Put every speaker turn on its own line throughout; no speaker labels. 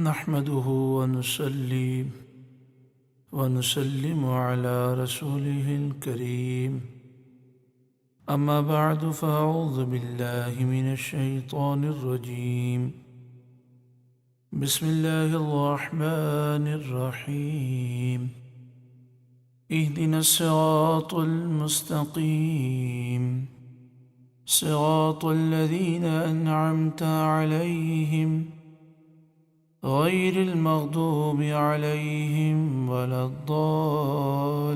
نحمده ونصلي ونسلم على رسوله الكريم أما بعد فأعوذ بالله من الشيطان الرجيم بسم الله الرحمن الرحيم اهدنا الصراط المستقيم صراط الذين أنعمت عليهم غير المغضوب عليهم ولا الضالين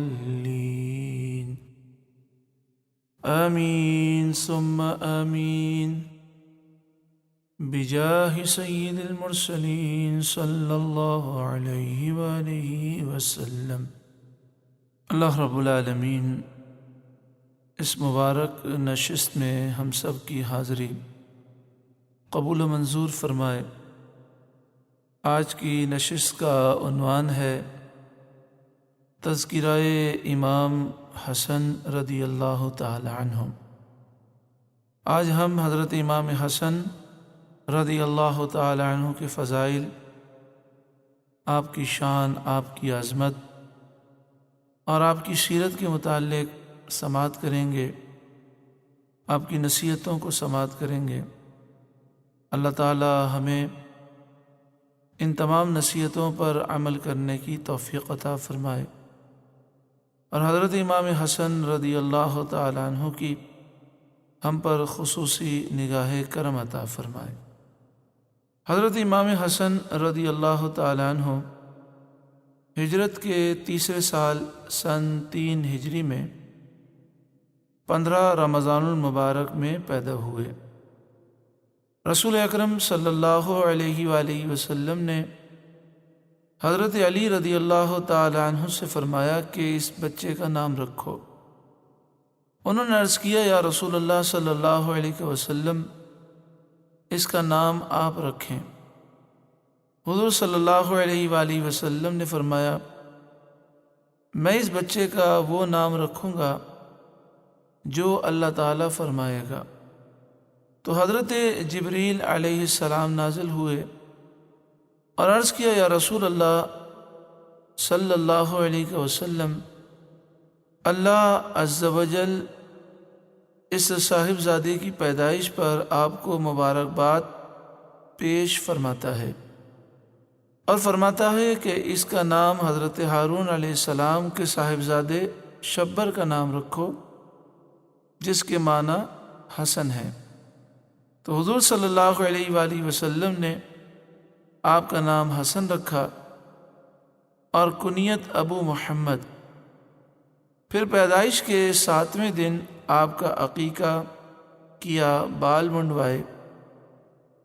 آمين ثم آمين بجاه سيد المرسلين صلى الله عليه وآله وسلم۔ اللہ رب العالمین اس مبارک نشست میں ہم سب کی حاضری قبول و منظور فرمائے۔ آج کی نشست کا عنوان ہے تذکرہ امام حسن رضی اللہ تعالی عنہ۔ آج ہم حضرت امام حسن رضی اللہ تعالی عنہ کے فضائل، آپ کی شان، آپ کی عظمت اور آپ کی سیرت کے متعلق سماعت کریں گے، آپ کی نصیحتوں کو سماعت کریں گے۔ اللہ تعالی ہمیں ان تمام نصیحتوں پر عمل کرنے کی توفیق عطا فرمائے اور حضرت امام حسن رضی اللہ تعالی عنہ کی ہم پر خصوصی نگاہ کرم عطا فرمائے۔ حضرت امام حسن رضی اللہ تعالی عنہ ہجرت کے تیسرے سال سن 3 ہجری میں 15 رمضان المبارک میں پیدا ہوئے۔ رسول اکرم صلی اللہ علیہ وآلہ وسلم نے حضرت علی رضی اللہ تعالی عنہ سے فرمایا کہ اس بچے کا نام رکھو۔ انہوں نے عرض کیا، یا رسول اللہ صلی اللہ علیہ وسلم، اس کا نام آپ رکھیں۔ حضور صلی اللہ علیہ وآلہ وسلم نے فرمایا، میں اس بچے کا وہ نام رکھوں گا جو اللہ تعالیٰ فرمائے گا۔ تو حضرت جبریل علیہ السلام نازل ہوئے اور عرض کیا، یا رسول اللہ صلی اللہ علیہ وسلم، اللہ عز و جل اس صاحبزادے کی پیدائش پر آپ کو مبارکباد پیش فرماتا ہے اور فرماتا ہے کہ اس کا نام حضرت ہارون علیہ السلام کے صاحبزادے شبر کا نام رکھو، جس کے معنی حسن ہے۔ تو حضور صلی اللہ علیہ وآلہ وسلم نے آپ کا نام حسن رکھا اور کنیت ابو محمد۔ پھر پیدائش کے 7ویں دن آپ کا عقیقہ کیا، بال منڈوائے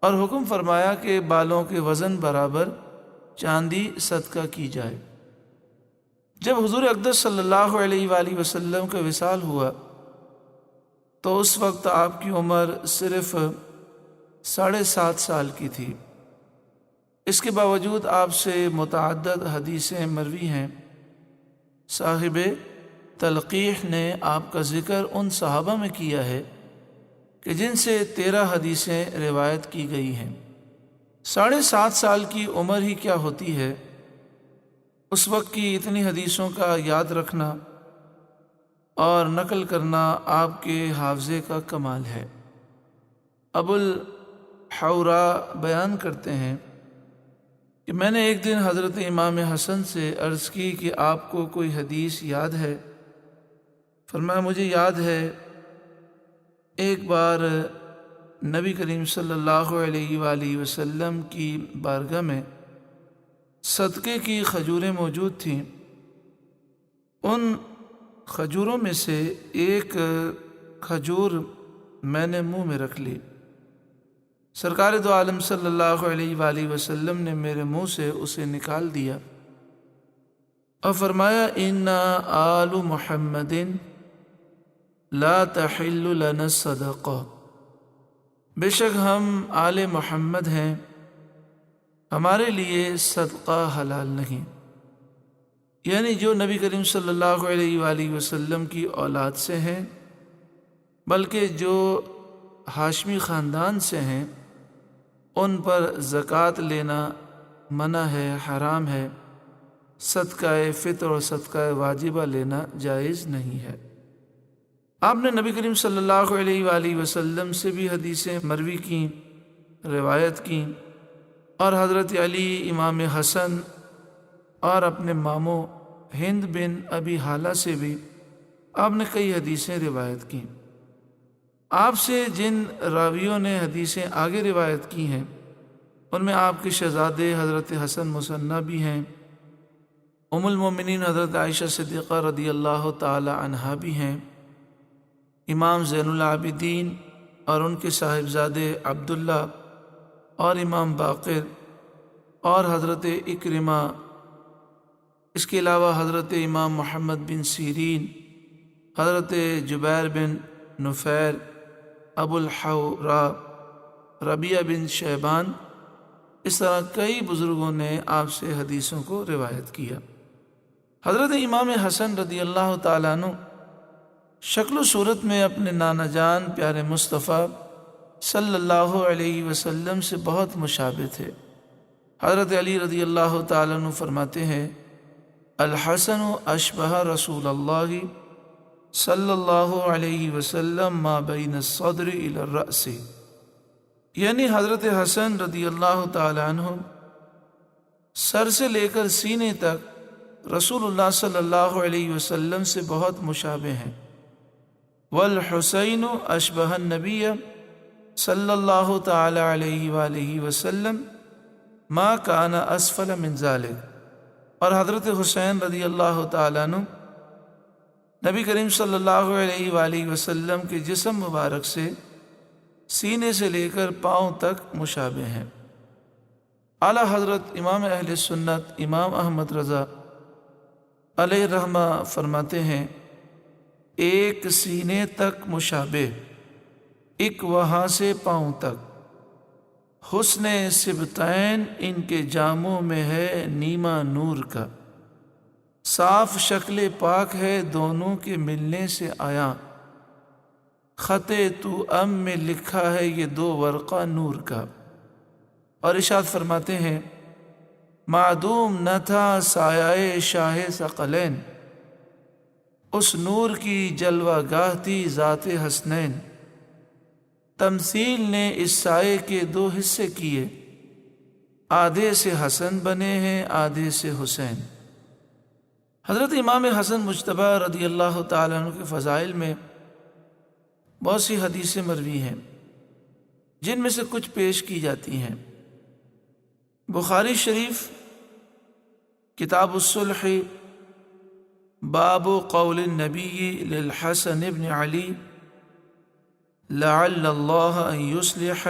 اور حکم فرمایا کہ بالوں کے وزن برابر چاندی صدقہ کی جائے۔ جب حضور اقدس صلی اللہ علیہ وآلہ وسلم کا وصال ہوا تو اس وقت آپ کی عمر صرف 7.5 سال کی تھی۔ اس کے باوجود آپ سے متعدد حدیثیں مروی ہیں۔ صاحب تلقیح نے آپ کا ذکر ان صحابہ میں کیا ہے کہ جن سے 13 حدیثیں روایت کی گئی ہیں۔ 7.5 سال کی عمر ہی کیا ہوتی ہے، اس وقت کی اتنی حدیثوں کا یاد رکھنا اور نقل کرنا آپ کے حافظے کا کمال ہے۔ ابو الحوراء بیان کرتے ہیں کہ میں نے ایک دن حضرت امام حسن سے عرض کی کہ آپ کو کوئی حدیث یاد ہے؟ فرمایا، مجھے یاد ہے ایک بار نبی کریم صلی اللہ علیہ وآلہ وسلم کی بارگاہ میں صدقے کی کھجوریں موجود تھیں۔ ان کھجوروں میں سے ایک کھجور میں نے منہ میں رکھ لی۔ سرکار دو عالم صلی اللہ علیہ وآلہ وسلم نے میرے منہ سے اسے نکال دیا اور فرمایا، اِنَّا آلُ محمد لا تحل لنا الصدقہ، بے شک ہم آل محمد ہیں، ہمارے لیے صدقہ حلال نہیں۔ یعنی جو نبی کریم صلی اللہ علیہ وآلہ وسلم کی اولاد سے ہیں، بلکہ جو ہاشمی خاندان سے ہیں، ان پر زکوٰۃ لینا منع ہے، حرام ہے، صدقہ فطر اور صدقہ واجبہ لینا جائز نہیں ہے۔ آپ نے نبی کریم صلی اللہ علیہ وآلہ وسلم سے بھی حدیثیں مروی کیں، روایت کیں، اور حضرت علی امام حسن اور اپنے ماموں ہند بن ابی حالہ سے بھی آپ نے کئی حدیثیں روایت کیں۔ آپ سے جن راویوں نے حدیثیں آگے روایت کی ہیں ان میں آپ کے شہزادے حضرت حسن مثنیٰ بھی ہیں، ام المومنین حضرت عائشہ صدیقہ رضی اللہ تعالی عنہا بھی ہیں، امام زین العابدین اور ان کے صاحبزادے عبداللہ اور امام باقر اور حضرت اکرمہ، اس کے علاوہ حضرت امام محمد بن سیرین، حضرت جبیر بن نفیر، ابو الحورا، ربیعہ بن شیبان، اس طرح کئی بزرگوں نے آپ سے حدیثوں کو روایت کیا۔ حضرت امام حسن رضی اللہ تعالیٰ عنہ شکل و صورت میں اپنے نانا جان پیارے مصطفیٰ صلی اللہ علیہ وسلم سے بہت مشابہ تھے۔ حضرت علی رضی اللہ تعالیٰ عنہ فرماتے ہیں، الحسن اشبہ رسول اللہ صلی اللہ علیہ وسلم ما بین الصدر الی الرأس، یعنی حضرت حسن رضی اللہ تعالیٰ عنہ سر سے لے کر سینے تک رسول اللہ صلی اللہ علیہ وسلم سے بہت مشابہ ہیں۔ والحسین اشبہ النبی صلی اللہ تعالی علیہ وآلہ وسلم ما کان اسفل من ذلک، اور حضرت حسین رضی اللہ تعالیٰ عنہ نبی کریم صلی اللہ علیہ وآلہ وسلم کے جسم مبارک سے سینے سے لے کر پاؤں تک مشابہ ہیں۔ اعلیٰ حضرت امام اہل سنت امام احمد رضا علیہ الرحمہ فرماتے ہیں، ایک سینے تک مشابہ، ایک وہاں سے پاؤں تک، حسن سبطین ان کے جاموں میں ہے نیما نور کا، صاف شکل پاک ہے دونوں کے ملنے سے آیا، خط تو ام میں لکھا ہے یہ دو ورقہ نور کا۔ اور ارشاد فرماتے ہیں، معدوم نہ تھا سایہ شاہ ثقلین، اس نور کی جلوہ گاہ تھی ذات حسنین، تمثیل نے اس سائے کے دو حصے کیے، آدھے سے حسن بنے ہیں آدھے سے حسین۔ حضرت امام حسن مجتبی رضی اللہ تعالیٰ عنہ کے فضائل میں بہت سی حدیثیں مروی ہیں، جن میں سے کچھ پیش کی جاتی ہیں۔ بخاری شریف کتاب الصلح، باب قول النبی للحسن بن علی لعل اللہ ان یصلح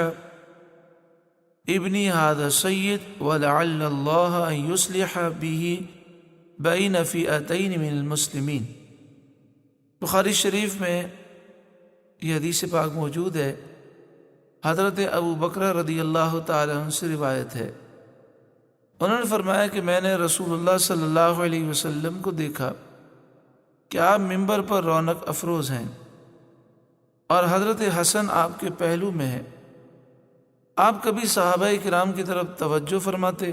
ابنی هذا سید ولعل اللہ ان یصلح به بین فئتین من المسلمین۔ بخاری شریف میں یہ حدیث پاک موجود ہے، حضرت ابو بکر رضی اللہ تعالیٰ عنہ سے روایت ہے، انہوں نے فرمایا کہ میں نے رسول اللہ صلی اللہ علیہ وسلم کو دیکھا کہ آپ ممبر پر رونق افروز ہیں اور حضرت حسن آپ کے پہلو میں ہے۔ آپ کبھی صحابہ کرام کی طرف توجہ فرماتے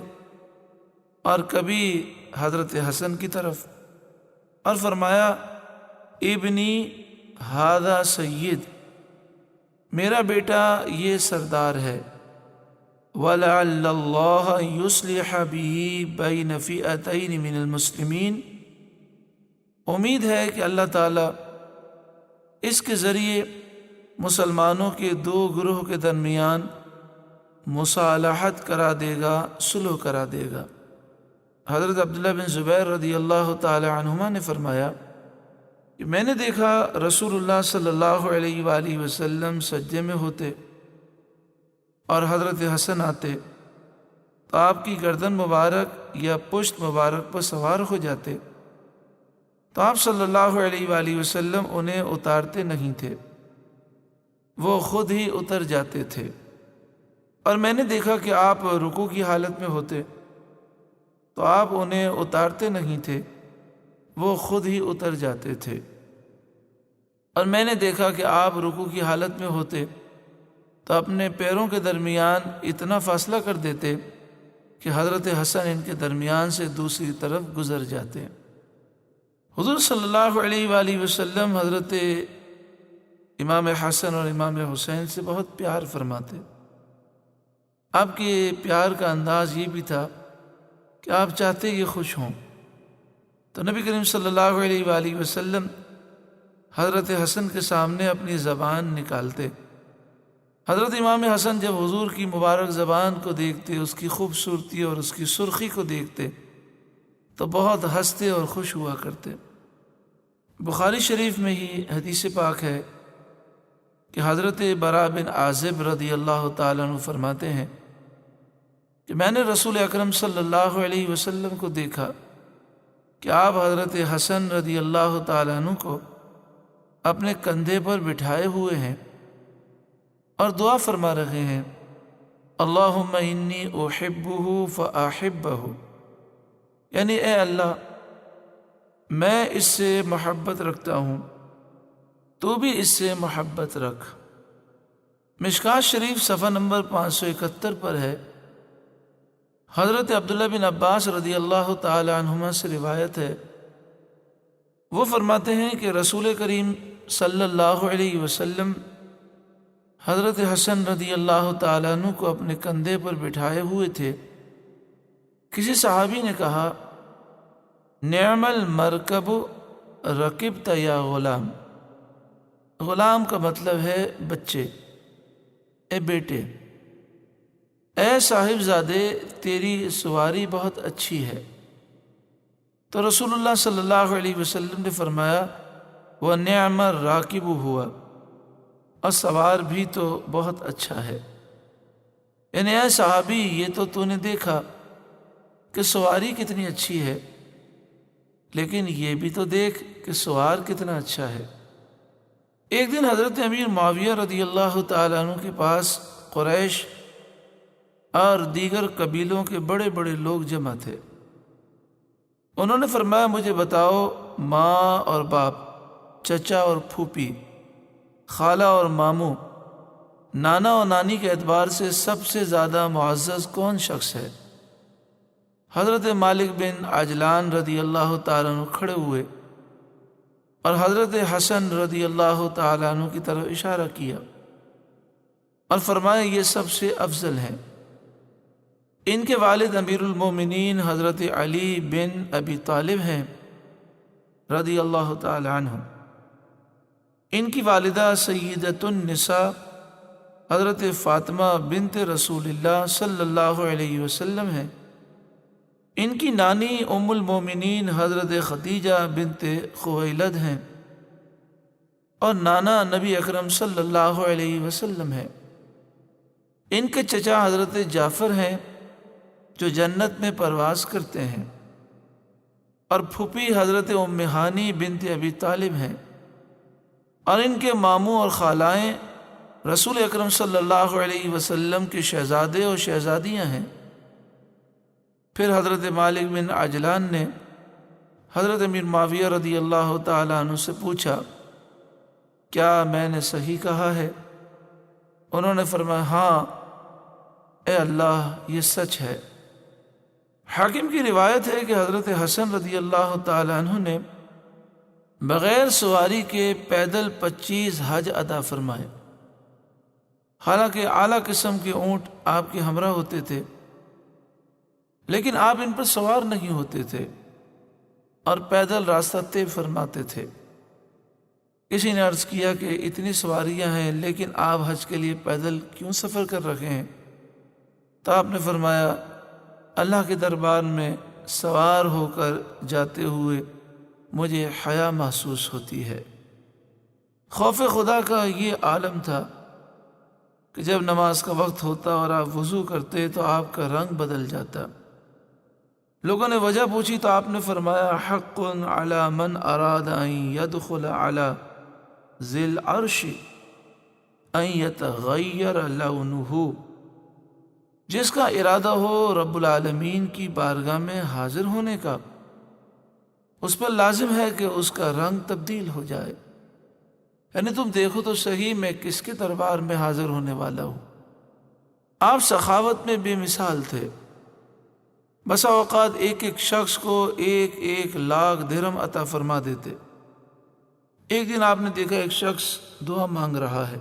اور کبھی حضرت حسن کی طرف، اور فرمایا، ابنی ہذا سید، میرا بیٹا یہ سردار ہے، وَلَعَلَّ اللَّهَ أَن يُصْلِحَ بِهِ بَيْنَ فِئَتَيْنِ مِنَ الْمُسْلِمِينَ، امید ہے کہ اللہ تعالیٰ اس کے ذریعے مسلمانوں کے دو گروہ کے درمیان مصالحت کرا دے گا، صلح کرا دے گا۔ حضرت عبداللہ بن زبیر رضی اللہ تعالی عنہما نے فرمایا کہ میں نے دیکھا رسول اللہ صلی اللہ علیہ وآلہ وسلم سجدے میں ہوتے اور حضرت حسن آتے تو آپ کی گردن مبارک یا پشت مبارک پر سوار ہو جاتے، تو آپ صلی اللہ علیہ وآلہ وسلم انہیں اتارتے نہیں تھے، وہ خود ہی اتر جاتے تھے، اور میں نے دیکھا کہ آپ رکوع کی حالت میں ہوتے تو آپ انہیں اتارتے نہیں تھے، وہ خود ہی اتر جاتے تھے، اور میں نے دیکھا کہ آپ رکوع کی حالت میں ہوتے تو اپنے پیروں کے درمیان اتنا فاصلہ کر دیتے کہ حضرت حسن ان کے درمیان سے دوسری طرف گزر جاتے ہیں۔ حضور صلی اللہ علیہ وآلہ وسلم حضرت امام حسن اور امام حسین سے بہت پیار فرماتے۔ آپ کے پیار کا انداز یہ بھی تھا کہ آپ چاہتے یہ خوش ہوں، تو نبی کریم صلی اللہ علیہ وآلہ وسلم حضرت حسن کے سامنے اپنی زبان نکالتے۔ حضرت امام حسن جب حضور کی مبارک زبان کو دیکھتے، اس کی خوبصورتی اور اس کی سرخی کو دیکھتے تو بہت ہنستے اور خوش ہوا کرتے۔ بخاری شریف میں ہی حدیث پاک ہے کہ حضرت براء بن عازب رضی اللہ تعالیٰ عنہ فرماتے ہیں کہ میں نے رسول اکرم صلی اللہ علیہ وسلم کو دیکھا کہ آپ حضرت حسن رضی اللہ تعالیٰ عنہ کو اپنے کندھے پر بٹھائے ہوئے ہیں اور دعا فرما رہے ہیں، اللہم انی احبہ فاحبہ، یعنی اے اللہ میں اس سے محبت رکھتا ہوں، تو بھی اس سے محبت رکھ۔ مشکوٰۃ شریف صفحہ نمبر 571 پر ہے۔ حضرت عبداللہ بن عباس رضی اللہ تعالی عنہما سے روایت ہے، وہ فرماتے ہیں کہ رسول کریم صلی اللہ علیہ وسلم حضرت حسن رضی اللہ تعالیٰ عنہ کو اپنے کندھے پر بٹھائے ہوئے تھے۔ کسی صحابی نے کہا، نعم المرکب رکبت یا غلام، غلام کا مطلب ہے بچے، اے بیٹے، اے صاحب زادے تیری سواری بہت اچھی ہے۔ تو رسول اللہ صلی اللہ علیہ وسلم نے فرمایا، وَنِعْمَ الرَّاكِبُ ہوا، اور سوار بھی تو بہت اچھا ہے، یعنی اے صحابی یہ تو نے دیکھا کہ سواری کتنی اچھی ہے، لیکن یہ بھی تو دیکھ کہ سوار کتنا اچھا ہے۔ ایک دن حضرت امیر معاویہ رضی اللہ تعالیٰ عنہ کے پاس قریش اور دیگر قبیلوں کے بڑے بڑے لوگ جمع تھے۔ انہوں نے فرمایا، مجھے بتاؤ ماں اور باپ، چچا اور پھوپھی، خالہ اور ماموں، نانا اور نانی کے اعتبار سے سب سے زیادہ معزز کون شخص ہے؟ حضرت مالک بن عجلان رضی اللہ تعالیٰ عنہ کھڑے ہوئے اور حضرت حسن رضی اللہ تعالیٰ عنہ کی طرف اشارہ کیا اور فرمایا، یہ سب سے افضل ہیں۔ ان کے والد امیر المومنین حضرت علی بن ابی طالب ہیں رضی اللہ تعالی عنہ۔ ان کی والدہ سیدۃ النساء حضرت فاطمہ بنت رسول اللہ صلی اللہ علیہ وسلم ہیں۔ ان کی نانی ام المومنین حضرت خدیجہ بنت خویلد ہیں اور نانا نبی اکرم صلی اللہ علیہ وسلم ہیں۔ ان کے چچا حضرت جعفر ہیں جو جنت میں پرواز کرتے ہیں، اور پھوپھی حضرت ام ہانی بنت ابی طالب ہیں، اور ان کے ماموں اور خالائیں رسول اکرم صلی اللہ علیہ وسلم کے شہزادے اور شہزادیاں ہیں۔ پھر حضرت مالک بن عجلان نے حضرت امیر معاویہ رضی اللہ تعالیٰ عنہ سے پوچھا، کیا میں نے صحیح کہا ہے؟ انہوں نے فرمایا، ہاں اے اللہ یہ سچ ہے۔ حاکم کی روایت ہے کہ حضرت حسن رضی اللہ تعالیٰ عنہ نے بغیر سواری کے پیدل 25 حج ادا فرمائے۔ حالانکہ اعلیٰ قسم کے اونٹ آپ کے ہمراہ ہوتے تھے، لیکن آپ ان پر سوار نہیں ہوتے تھے اور پیدل راستہ طے فرماتے تھے۔ کسی نے عرض کیا کہ اتنی سواریاں ہیں لیکن آپ حج کے لیے پیدل کیوں سفر کر رہے ہیں؟ تو آپ نے فرمایا، اللہ کے دربار میں سوار ہو کر جاتے ہوئے مجھے حیا محسوس ہوتی ہے۔ خوف خدا کا یہ عالم تھا کہ جب نماز کا وقت ہوتا اور آپ وضو کرتے تو آپ کا رنگ بدل جاتا۔ لوگوں نے وجہ پوچھی تو آپ نے فرمایا، حق علی من اراد ان يدخل علی ذی العرش ان یتغیر لونہ، جس کا ارادہ ہو رب العالمین کی بارگاہ میں حاضر ہونے کا، اس پر لازم ہے کہ اس کا رنگ تبدیل ہو جائے۔ یعنی تم دیکھو تو صحیح میں کس کے دربار میں حاضر ہونے والا ہوں۔ آپ سخاوت میں بے مثال تھے، بسا اوقات ایک ایک شخص کو 1,00,000 درہم عطا فرما دیتے۔ ایک دن آپ نے دیکھا ایک شخص دعا مانگ رہا ہے،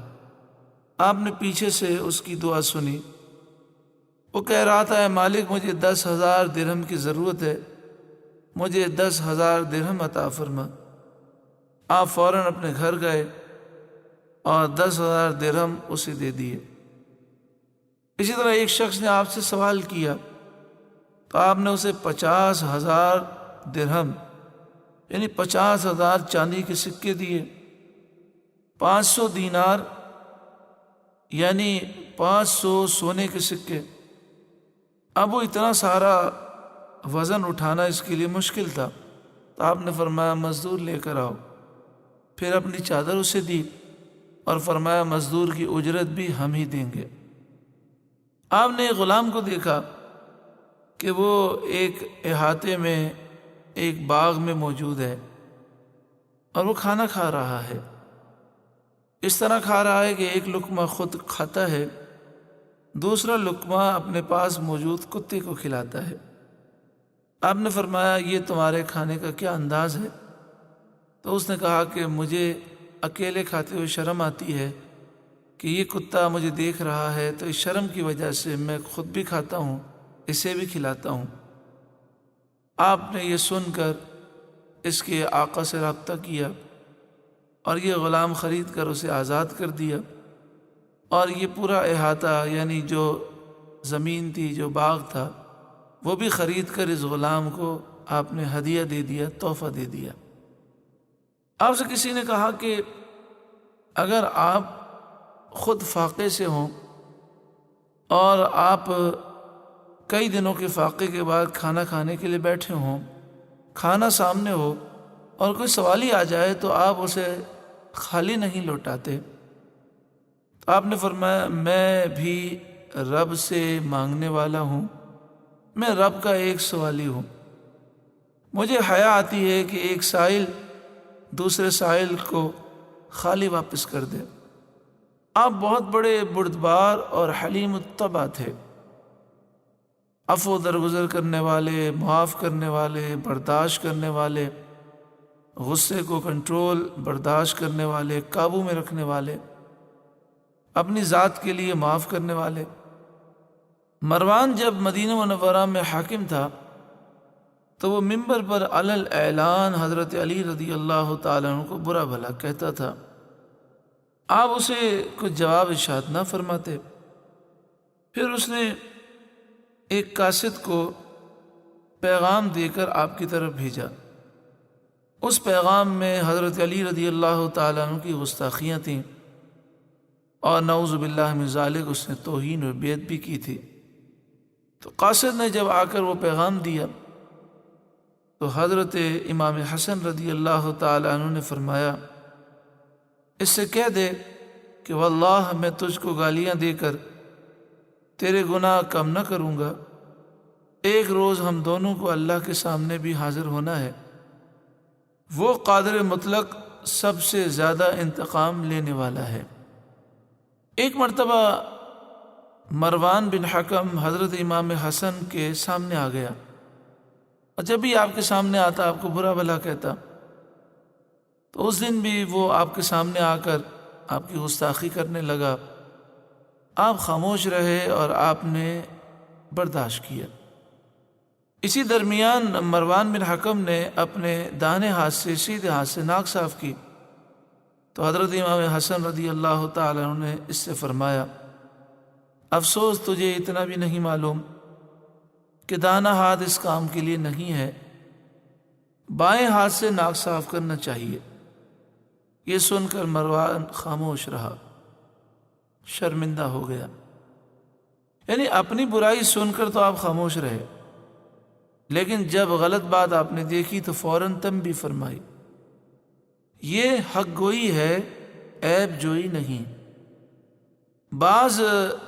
آپ نے پیچھے سے اس کی دعا سنی۔ وہ کہہ رہا تھا، اے مالک مجھے 10,000 درہم کی ضرورت ہے، مجھے 10,000 درہم عطا فرما۔ آپ فوراً اپنے گھر گئے اور 10,000 درہم اسے دے دیے۔ اسی طرح ایک شخص نے آپ سے سوال کیا تو آپ نے اسے 50,000 درہم یعنی 50,000 چاندی کے سکے دیے، 500 دینار یعنی 500 سونے کے سکے۔ اب وہ اتنا سارا وزن اٹھانا اس کے لیے مشکل تھا، تو آپ نے فرمایا مزدور لے کر آؤ۔ پھر اپنی چادر اسے دی اور فرمایا مزدور کی اجرت بھی ہم ہی دیں گے۔ آپ نے ایک غلام کو دیکھا کہ وہ ایک احاطے میں ایک باغ میں موجود ہے اور وہ کھانا کھا رہا ہے۔ اس طرح کھا رہا ہے کہ ایک لقمہ خود کھاتا ہے، دوسرا لقمہ اپنے پاس موجود کتے کو کھلاتا ہے۔ آپ نے فرمایا یہ تمہارے کھانے کا کیا انداز ہے؟ تو اس نے کہا کہ مجھے اکیلے کھاتے ہوئے شرم آتی ہے کہ یہ کتا مجھے دیکھ رہا ہے، تو اس شرم کی وجہ سے میں خود بھی کھاتا ہوں، اسے بھی کھلاتا ہوں۔ آپ نے یہ سن کر اس کے آقا سے رابطہ کیا اور یہ غلام خرید کر اسے آزاد کر دیا، اور یہ پورا احاطہ یعنی جو زمین تھی، جو باغ تھا، وہ بھی خرید کر اس غلام کو آپ نے ہدیہ دے دیا، تحفہ دے دیا۔ آپ سے کسی نے کہا کہ اگر آپ خود فاقے سے ہوں اور آپ کئی دنوں کے فاقے کے بعد کھانا کھانے کے لیے بیٹھے ہوں، کھانا سامنے ہو اور کوئی سوالی آ جائے تو آپ اسے خالی نہیں لوٹاتے، تو آپ نے فرمایا میں بھی رب سے مانگنے والا ہوں، میں رب کا ایک سوالی ہوں۔ مجھے حیا آتی ہے کہ ایک سائل دوسرے سائل کو خالی واپس کر دے۔ آپ بہت بڑے بردبار اور حلیم الطبع تھے، عفو درگزر کرنے والے، معاف کرنے والے، برداشت کرنے والے، غصے کو کنٹرول برداشت کرنے والے، قابو میں رکھنے والے، اپنی ذات کے لیے معاف کرنے والے۔ مروان جب مدینہ منورہ میں حاکم تھا تو وہ منبر پر علی الاعلان حضرت علی رضی اللہ تعالیٰ عنہ کو برا بھلا کہتا تھا۔ آپ اسے کچھ جواب ارشاد نہ فرماتے۔ پھر اس نے ایک قاصد کو پیغام دے کر آپ کی طرف بھیجا۔ اس پیغام میں حضرت علی رضی اللہ تعالیٰ عنہ کی گستاخیاں تھیں اور نعوذ باللہ من ذالک اس نے توہین و بیعت بھی کی تھی۔ تو قاصد نے جب آ کر وہ پیغام دیا تو حضرت امام حسن رضی اللہ تعالیٰ عنہ نے فرمایا اس سے کہہ دے کہ واللہ میں تجھ کو گالیاں دے کر تیرے گناہ کم نہ کروں گا، ایک روز ہم دونوں کو اللہ کے سامنے بھی حاضر ہونا ہے، وہ قادر مطلق سب سے زیادہ انتقام لینے والا ہے۔ ایک مرتبہ مروان بن حکم حضرت امام حسن کے سامنے آ گیا، اور جب بھی آپ کے سامنے آتا آپ کو برا بھلا کہتا، تو اس دن بھی وہ آپ کے سامنے آ کر آپ کی گستاخی کرنے لگا۔ آپ خاموش رہے اور آپ نے برداشت کیا۔ اسی درمیان مروان بن حکم نے اپنے داہنے ہاتھ سے سیدھے ہاتھ سے ناک صاف کی، تو حضرت امام حسن رضی اللہ تعالیٰ عنہ نے اس سے فرمایا افسوس تجھے اتنا بھی نہیں معلوم کہ داہنا ہاتھ اس کام کے لیے نہیں ہے، بائیں ہاتھ سے ناک صاف کرنا چاہیے۔ یہ سن کر مروان خاموش رہا، شرمندہ ہو گیا۔ یعنی اپنی برائی سن کر تو آپ خاموش رہے، لیکن جب غلط بات آپ نے دیکھی تو فوراً تنبیہ فرمائی۔ یہ حق گوئی ہے، عیب جوئی نہیں۔ بعض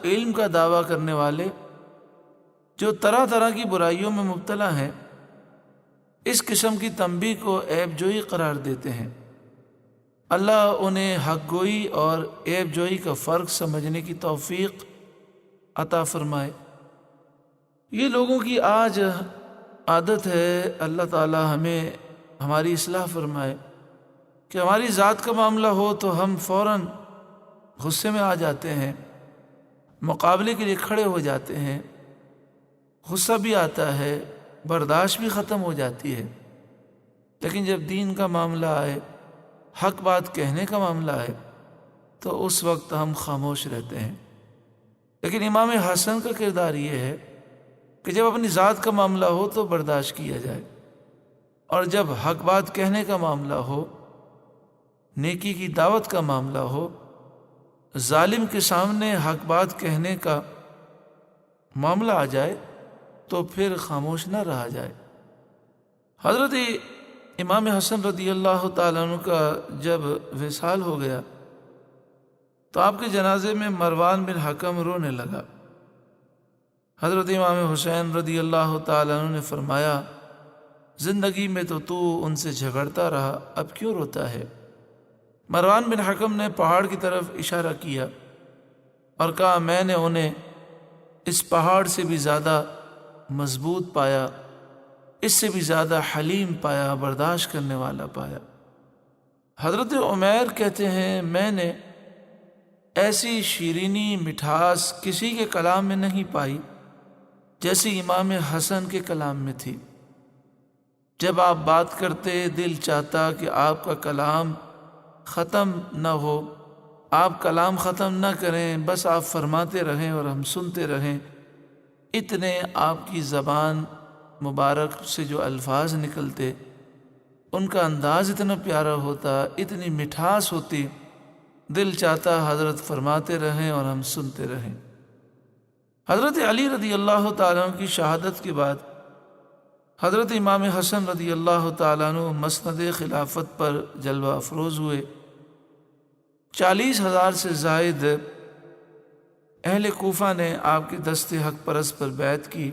علم کا دعویٰ کرنے والے جو طرح طرح کی برائیوں میں مبتلا ہیں، اس قسم کی تنبیہ کو عیب جوئی قرار دیتے ہیں۔ اللہ انہیں حق گوئی اور عیب جوئی کا فرق سمجھنے کی توفیق عطا فرمائے۔ یہ لوگوں کی آج عادت ہے، اللہ تعالی ہمیں ہماری اصلاح فرمائے، کہ ہماری ذات کا معاملہ ہو تو ہم فوراً غصے میں آ جاتے ہیں، مقابلے کے لیے کھڑے ہو جاتے ہیں، غصہ بھی آتا ہے، برداشت بھی ختم ہو جاتی ہے۔ لیکن جب دین کا معاملہ آئے، حق بات کہنے کا معاملہ آئے، تو اس وقت ہم خاموش رہتے ہیں۔ لیکن امام حسن کا کردار یہ ہے کہ جب اپنی ذات کا معاملہ ہو تو برداشت کیا جائے، اور جب حق بات کہنے کا معاملہ ہو، نیکی کی دعوت کا معاملہ ہو، ظالم کے سامنے حق بات کہنے کا معاملہ آ جائے تو پھر خاموش نہ رہا جائے۔ حضرت امام حسن رضی اللہ تعالیٰ عنہ کا جب وصال ہو گیا تو آپ کے جنازے میں مروان بن حکم رونے لگا۔ حضرت امام حسین رضی اللہ تعالیٰ عنہ نے فرمایا، زندگی میں تو ان سے جھگڑتا رہا، اب کیوں روتا ہے؟ مروان بن حکم نے پہاڑ کی طرف اشارہ کیا اور کہا، میں نے انہیں اس پہاڑ سے بھی زیادہ مضبوط پایا، اس سے بھی زیادہ حلیم پایا، برداشت کرنے والا پایا۔ حضرت عمیر کہتے ہیں، میں نے ایسی شیرینی مٹھاس کسی کے کلام میں نہیں پائی جیسی امام حسن کے کلام میں تھی۔ جب آپ بات کرتے دل چاہتا کہ آپ کا کلام ختم نہ ہو، آپ کلام ختم نہ کریں، بس آپ فرماتے رہیں اور ہم سنتے رہیں۔ اتنے آپ کی زبان مبارک سے جو الفاظ نکلتے، ان کا انداز اتنا پیارا ہوتا، اتنی مٹھاس ہوتی، دل چاہتا حضرت فرماتے رہیں اور ہم سنتے رہیں۔ حضرت علی رضی اللہ تعالیٰ عنہ کی شہادت کے بعد حضرت امام حسن رضی اللہ تعالیٰ عنہ مسند خلافت پر جلوہ افروز ہوئے۔ 40,000 سے زائد اہل کوفہ نے آپ کے دست حق پرست پر بیعت کی۔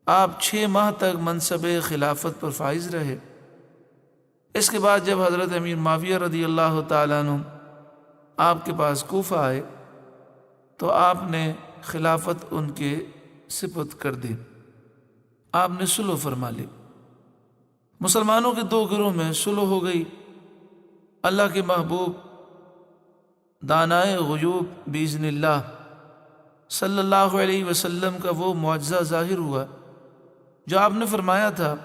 آپ 6 ماہ تک منصب خلافت پر فائز رہے۔ اس کے بعد جب حضرت امیر معاویہ رضی اللہ تعالیٰ عنہ آپ کے پاس کوفہ آئے تو آپ نے خلافت ان کے سپرد کر دی، آپ نے صلح فرما لی۔ مسلمانوں کے 2 گروہ میں صلح ہو گئی۔ اللہ کے محبوب دانائے غیوب باذن اللہ صلی اللہ علیہ وسلم کا وہ معجزہ ظاہر ہوا جو آپ نے فرمایا تھا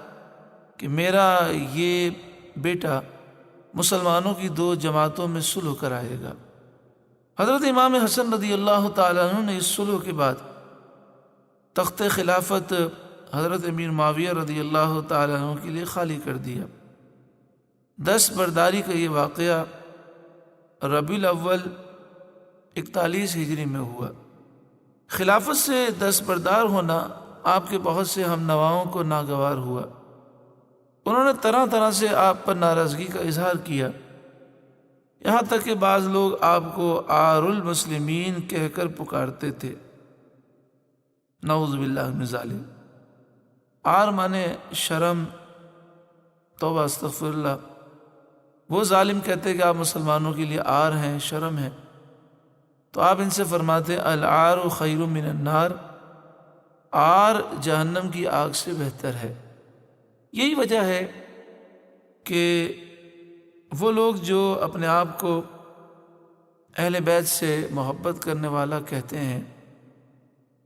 کہ میرا یہ بیٹا مسلمانوں کی 2 جماعتوں میں صلح کرائے گا۔ حضرت امام حسن رضی اللہ تعالیٰ عنہ نے اس صلح کے بعد تخت خلافت حضرت امیر معاویہ رضی اللہ تعالیٰ عنہ کے لیے خالی کر دیا۔ 10 برداری کا یہ واقعہ ربیع الاول 41 ہجری میں ہوا۔ خلافت سے 10 بردار ہونا آپ کے بہت سے ہم نواؤں کو ناگوار ہوا۔ انہوں نے طرح طرح سے آپ پر ناراضگی کا اظہار کیا، یہاں تک کہ بعض لوگ آپ کو عار المسلمین کہہ کر پکارتے تھے۔ نعوذ باللہ من ذالک۔ عار مانے شرم، توبہ استغفر اللہ۔ وہ ظالم کہتے کہ آپ مسلمانوں کے لیے عار ہیں، شرم ہے، تو آپ ان سے فرماتے العار خیر من النار، عار جہنم کی آگ سے بہتر ہے۔ یہی وجہ ہے کہ وہ لوگ جو اپنے آپ کو اہل بیت سے محبت کرنے والا کہتے ہیں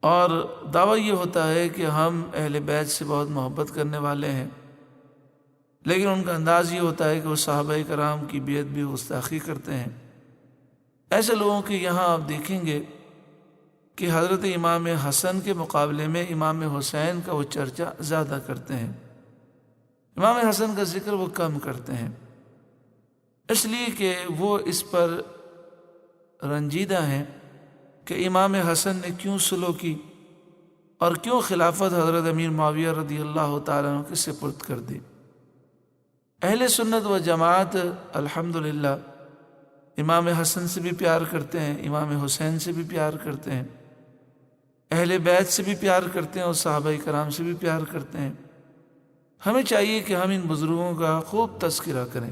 اور دعویٰ یہ ہوتا ہے کہ ہم اہل بیت سے بہت محبت کرنے والے ہیں، لیکن ان کا انداز یہ ہوتا ہے کہ وہ صحابہ کرام کی بیعت بھی گستاخی کرتے ہیں، ایسے لوگوں کے یہاں آپ دیکھیں گے کہ حضرت امام حسن کے مقابلے میں امام حسین کا وہ چرچا زیادہ کرتے ہیں، امام حسن کا ذکر وہ کم کرتے ہیں، اس لیے کہ وہ اس پر رنجیدہ ہیں کہ امام حسن نے کیوں صلح کی اور کیوں خلافت حضرت امیر معاویہ رضی اللہ تعالیٰ عنہ کے سپرد کر دی۔ اہل سنت و جماعت الحمدللہ امام حسن سے بھی پیار کرتے ہیں، امام حسین سے بھی پیار کرتے ہیں، اہل بیت سے بھی پیار کرتے ہیں اور صحابہ کرام سے بھی پیار کرتے ہیں۔ ہمیں چاہیے کہ ہم ان بزرگوں کا خوب تذکرہ کریں۔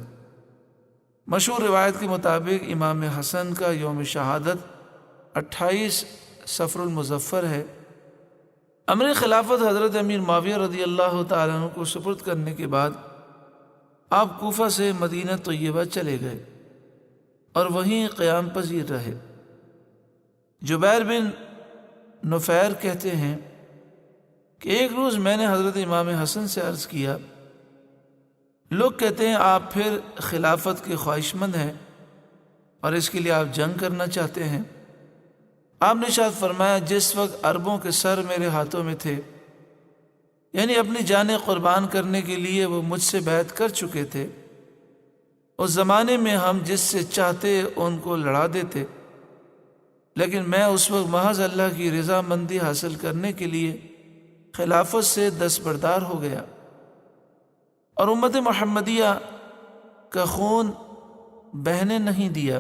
مشہور روایت کے مطابق امام حسن کا یوم شہادت 28 صفر المظفر ہے، امر خلافت حضرت امیر معاویہ رضی اللہ تعالیٰ عنہ کو سپرد کرنے کے بعد آپ کوفہ سے مدینہ طیبہ چلے گئے اور وہیں قیام پذیر رہے۔ جبیر بن نفیر کہتے ہیں کہ ایک روز میں نے حضرت امام حسن سے عرض کیا، لوگ کہتے ہیں آپ پھر خلافت کے خواہش مند ہیں اور اس کے لیے آپ جنگ کرنا چاہتے ہیں۔ آپ نے ارشاد فرمایا، جس وقت عربوں کے سر میرے ہاتھوں میں تھے، یعنی اپنی جانیں قربان کرنے کے لیے وہ مجھ سے بیعت کر چکے تھے، اس زمانے میں ہم جس سے چاہتے ان کو لڑا دیتے، لیکن میں اس وقت محض اللہ کی رضا مندی حاصل کرنے کے لیے خلافت سے دستبردار ہو گیا، اور امت محمدیہ کا خون بہنے نہیں دیا۔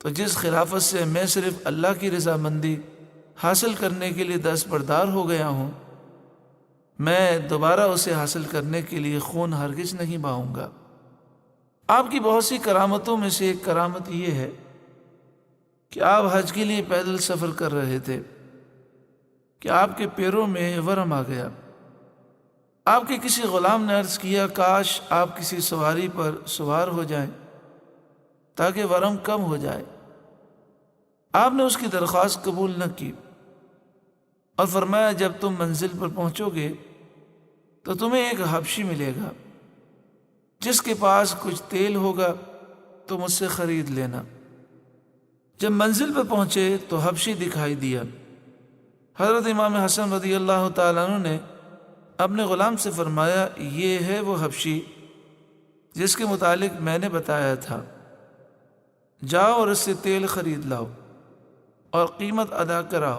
تو جس خلافت سے میں صرف اللہ کی رضا مندی حاصل کرنے کے لیے دستبردار ہو گیا ہوں، میں دوبارہ اسے حاصل کرنے کے لیے خون ہرگز نہیں بہاؤں گا۔ آپ کی بہت سی کرامتوں میں سے ایک کرامت یہ ہے کہ آپ حج کے لیے پیدل سفر کر رہے تھے کہ آپ کے پیروں میں ورم آ گیا۔ آپ کے کسی غلام نے عرض کیا، کاش آپ کسی سواری پر سوار ہو جائیں تاکہ ورم کم ہو جائے۔ آپ نے اس کی درخواست قبول نہ کی اور فرمایا، جب تم منزل پر پہنچو گے تو تمہیں ایک حبشی ملے گا جس کے پاس کچھ تیل ہوگا، تو مجھ سے خرید لینا۔ جب منزل پر پہنچے تو حبشی دکھائی دیا۔ حضرت امام حسن رضی اللہ تعالیٰ عنہ نے اپنے غلام سے فرمایا، یہ ہے وہ حبشی جس کے متعلق میں نے بتایا تھا، جاؤ اور اس سے تیل خرید لاؤ اور قیمت ادا کراؤ۔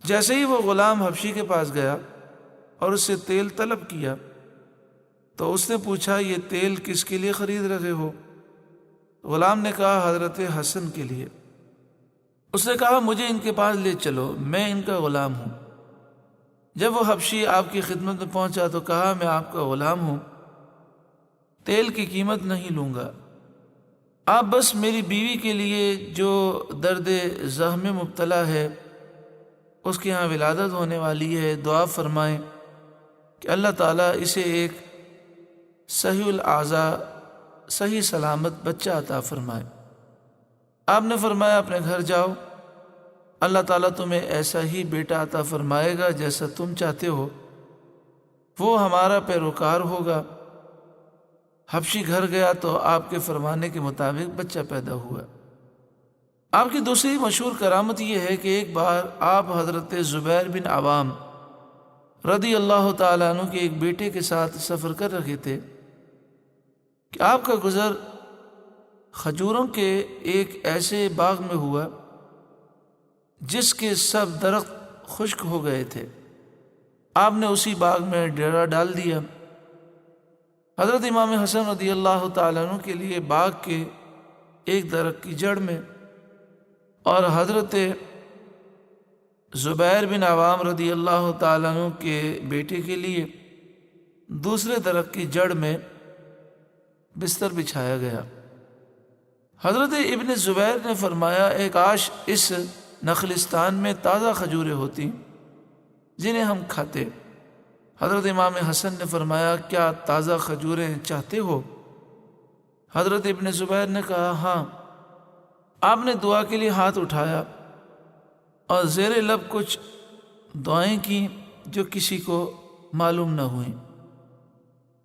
جیسے ہی وہ غلام حبشی کے پاس گیا اور اس سے تیل طلب کیا تو اس نے پوچھا، یہ تیل کس کے لیے خرید رہے ہو؟ غلام نے کہا، حضرت حسن کے لیے۔ اس نے کہا، مجھے ان کے پاس لے چلو، میں ان کا غلام ہوں۔ جب وہ حبشی آپ کی خدمت میں پہنچا تو کہا، میں آپ کا غلام ہوں، تیل کی قیمت نہیں لوں گا، آپ بس میری بیوی کے لیے جو درد زخم میں مبتلا ہے، اس کے ہاں ولادت ہونے والی ہے، دعا فرمائیں کہ اللہ تعالیٰ اسے ایک صحیح الاعضاء، صحیح سلامت بچہ عطا فرمائے۔ آپ نے فرمایا، اپنے گھر جاؤ، اللہ تعالیٰ تمہیں ایسا ہی بیٹا عطا فرمائے گا جیسا تم چاہتے ہو، وہ ہمارا پیروکار ہوگا۔ حبشی گھر گیا تو آپ کے فرمانے کے مطابق بچہ پیدا ہوا۔ آپ کی دوسری مشہور کرامت یہ ہے کہ ایک بار آپ حضرت زبیر بن عوام رضی اللہ تعالیٰ عنہ کے ایک بیٹے کے ساتھ سفر کر رہے تھے کہ آپ کا گزر کھجوروں کے ایک ایسے باغ میں ہوا جس کے سب درخت خشک ہو گئے تھے۔ آپ نے اسی باغ میں ڈیرا ڈال دیا۔ حضرت امام حسن رضی اللہ تعالیٰ عنہ کے لیے باغ کے ایک درخت کی جڑ میں، اور حضرت زبیر بن عوام رضی اللہ تعالیٰ عنہ کے بیٹے کے لیے دوسرے درخت کی جڑ میں بستر بچھایا گیا۔ حضرت ابن زبیر نے فرمایا، اے کاش اس نخلستان میں تازہ کھجوریں ہوتی جنہیں ہم کھاتے۔ حضرت امام حسن نے فرمایا، کیا تازہ کھجوریں چاہتے ہو؟ حضرت ابن زبیر نے کہا، ہاں۔ آپ نے دعا کے لیے ہاتھ اٹھایا اور زیر لب کچھ دعائیں کیں جو کسی کو معلوم نہ ہوئیں۔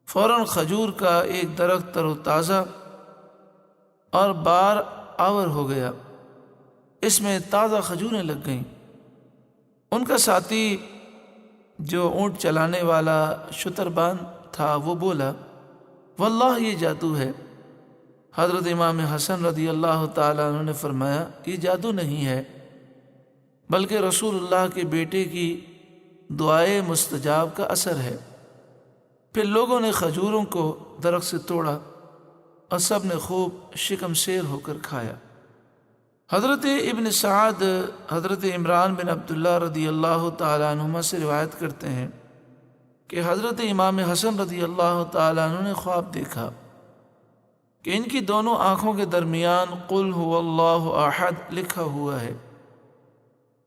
فوراً کھجور کا ایک درخت تر و تازہ اور بار آور ہو گیا، اس میں تازہ کھجوریں لگ گئیں۔ ان کا ساتھی جو اونٹ چلانے والا شتربان تھا وہ بولا، واللہ یہ جادو ہے۔ حضرت امام حسن رضی اللہ تعالیٰ عنہ نے فرمایا، یہ جادو نہیں ہے بلکہ رسول اللہ کے بیٹے کی دعائے مستجاب کا اثر ہے۔ پھر لوگوں نے کھجوروں کو درخت سے توڑا اور سب نے خوب شکم سیر ہو کر کھایا۔ حضرت ابن سعد حضرت عمران بن عبداللہ رضی اللہ تعالیٰ عنہما سے روایت کرتے ہیں کہ حضرت امام حسن رضی اللہ تعالیٰ عنہ نے خواب دیکھا کہ ان کی دونوں آنکھوں کے درمیان قل هو اللہ احد لکھا ہوا ہے،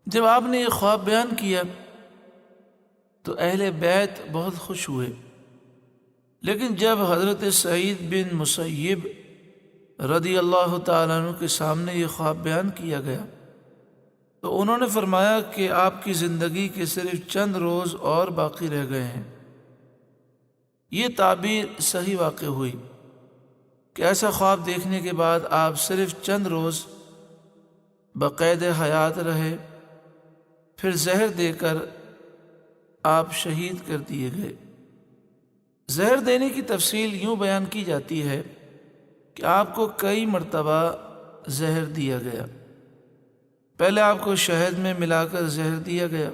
جب آپ نے یہ خواب بیان کیا تو اہل بیت بہت خوش ہوئے، لیکن جب حضرت سعید بن مسیب رضی اللہ تعالیٰ عنہ کے سامنے یہ خواب بیان کیا گیا تو انہوں نے فرمایا کہ آپ کی زندگی کے صرف چند روز اور باقی رہ گئے ہیں۔ یہ تعبیر صحیح واقع ہوئی کہ ایسا خواب دیکھنے کے بعد آپ صرف چند روز بقید حیات رہے، پھر زہر دے کر آپ شہید کر دیے گئے۔ زہر دینے کی تفصیل یوں بیان کی جاتی ہے کہ آپ کو کئی مرتبہ زہر دیا گیا۔ پہلے آپ کو شہد میں ملا کر زہر دیا گیا،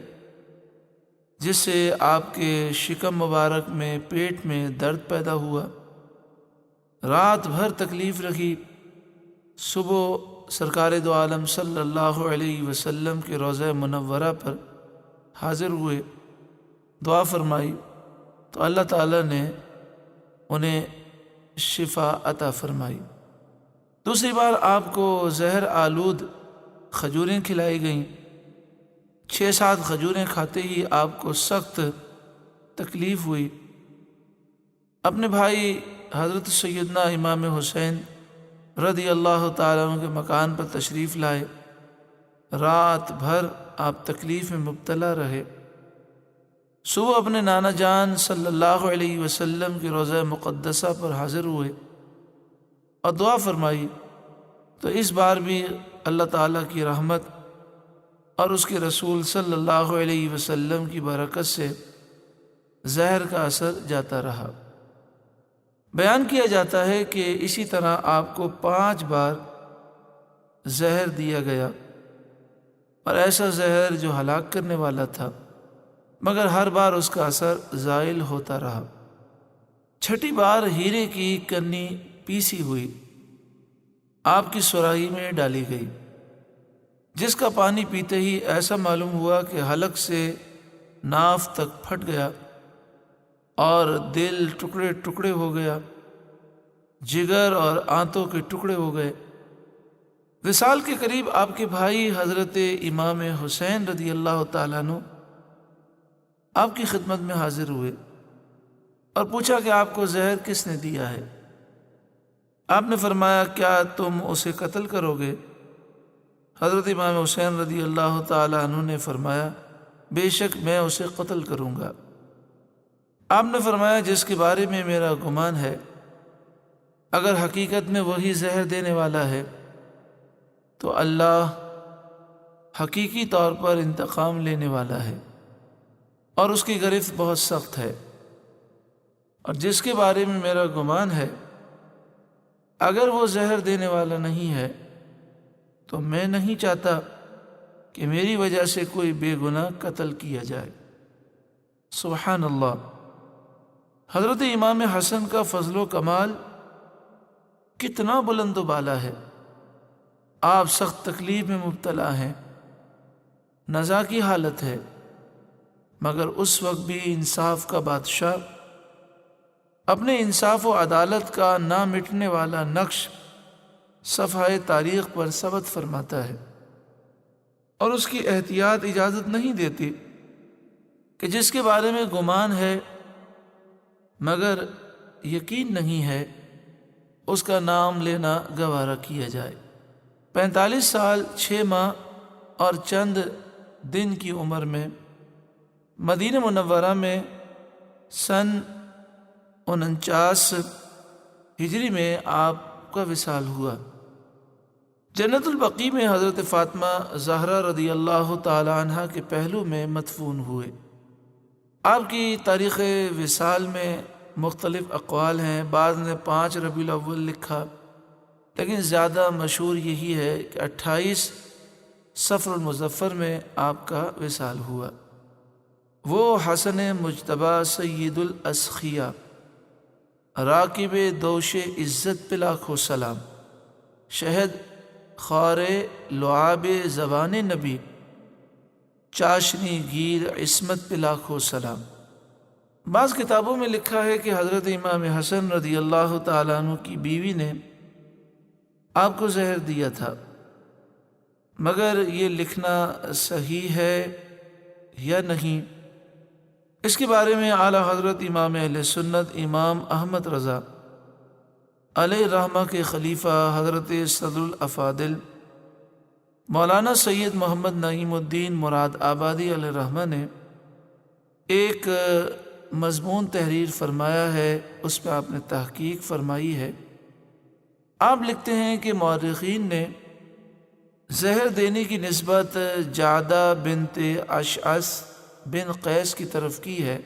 جس سے آپ کے شکم مبارک میں پیٹ میں درد پیدا ہوا، رات بھر تکلیف رہی۔ صبح سرکار دو عالم صلی اللہ علیہ وسلم کے روضہ منورہ پر حاضر ہوئے، دعا فرمائی تو اللہ تعالیٰ نے انہیں شفا عطا فرمائی۔ دوسری بار آپ کو زہر آلود کھجوریں کھلائی گئیں۔ 6-7 کھجوریں کھاتے ہی آپ کو سخت تکلیف ہوئی۔ اپنے بھائی حضرت سیدنا امام حسین رضی اللہ تعالیٰ عنہ کے مکان پر تشریف لائے۔ رات بھر آپ تکلیف میں مبتلا رہے۔ صبح اپنے نانا جان صلی اللہ علیہ وسلم کی روضہ مقدسہ پر حاضر ہوئے اور دعا فرمائی تو اس بار بھی اللہ تعالیٰ کی رحمت اور اس کے رسول صلی اللہ علیہ وسلم کی برکت سے زہر کا اثر جاتا رہا۔ بیان کیا جاتا ہے کہ اسی طرح آپ کو 5 بار زہر دیا گیا، اور ایسا زہر جو ہلاک کرنے والا تھا، مگر ہر بار اس کا اثر زائل ہوتا رہا۔ 6ٹھی بار ہیرے کی کنی پیسی ہوئی آپ کی صراحی میں ڈالی گئی، جس کا پانی پیتے ہی ایسا معلوم ہوا کہ حلق سے ناف تک پھٹ گیا اور دل ٹکڑے ٹکڑے ہو گیا، جگر اور آنتوں کے ٹکڑے ہو گئے۔ وصال کے قریب آپ کے بھائی حضرت امام حسین رضی اللہ تعالیٰ عنہ آپ کی خدمت میں حاضر ہوئے اور پوچھا کہ آپ کو زہر کس نے دیا ہے؟ آپ نے فرمایا کیا تم اسے قتل کرو گے؟ حضرت امام حسین رضی اللہ تعالیٰ عنہ نے فرمایا بے شک میں اسے قتل کروں گا۔ آپ نے فرمایا جس کے بارے میں میرا گمان ہے، اگر حقیقت میں وہی زہر دینے والا ہے تو اللہ حقیقی طور پر انتقام لینے والا ہے اور اس کی گرفت بہت سخت ہے، اور جس کے بارے میں میرا گمان ہے اگر وہ زہر دینے والا نہیں ہے تو میں نہیں چاہتا کہ میری وجہ سے کوئی بے گناہ قتل کیا جائے۔ سبحان اللہ۔ حضرت امام حسن کا فضل و کمال کتنا بلند و بالا ہے۔ آپ سخت تکلیف میں مبتلا ہیں، نزا کی حالت ہے، مگر اس وقت بھی انصاف کا بادشاہ اپنے انصاف و عدالت کا نہ مٹنے والا نقش صفحہ تاریخ پر ثبت فرماتا ہے، اور اس کی احتیاط اجازت نہیں دیتی کہ جس کے بارے میں گمان ہے مگر یقین نہیں ہے اس کا نام لینا گوارا کیا جائے۔ 45 سال 6 ماہ اور چند دن کی عمر میں مدینہ منورہ میں سن 49 ہجری میں آپ کا وصال ہوا۔ جنت البقیع میں حضرت فاطمہ زہرا رضی اللہ تعالی عنہ کے پہلو میں مدفون ہوئے۔ آپ کی تاریخ وصال میں مختلف اقوال ہیں، بعض نے 5 ربیع الاول لکھا، لیکن زیادہ مشہور یہی ہے کہ 28 صفر المظفر میں آپ کا وصال ہوا۔ وہ حسن مجتبی سید الاسخیاء، راکب دوش عزت پہ لاکھوں سلام، شہد خار لعاب زبان نبی، چاشنی گیر عصمت پہ لاکھوں سلام۔ بعض کتابوں میں لکھا ہے کہ حضرت امام حسن رضی اللہ تعالیٰ عنہ کی بیوی نے آپ کو زہر دیا تھا۔ مگر یہ لکھنا صحیح ہے یا نہیں، اس کے بارے میں اعلیٰ حضرت امام اہل سنت امام احمد رضا علیہ الرحمہ کے خلیفہ حضرت صدر الافاضل مولانا سید محمد نعیم الدین مراد آبادی علیہ الرحمہ نے ایک مضمون تحریر فرمایا ہے، اس پہ آپ نے تحقیق فرمائی ہے۔ آپ لکھتے ہیں کہ مورخین نے زہر دینے کی نسبت جعدہ بنت اشعث بن قیس کی طرف کی ہے،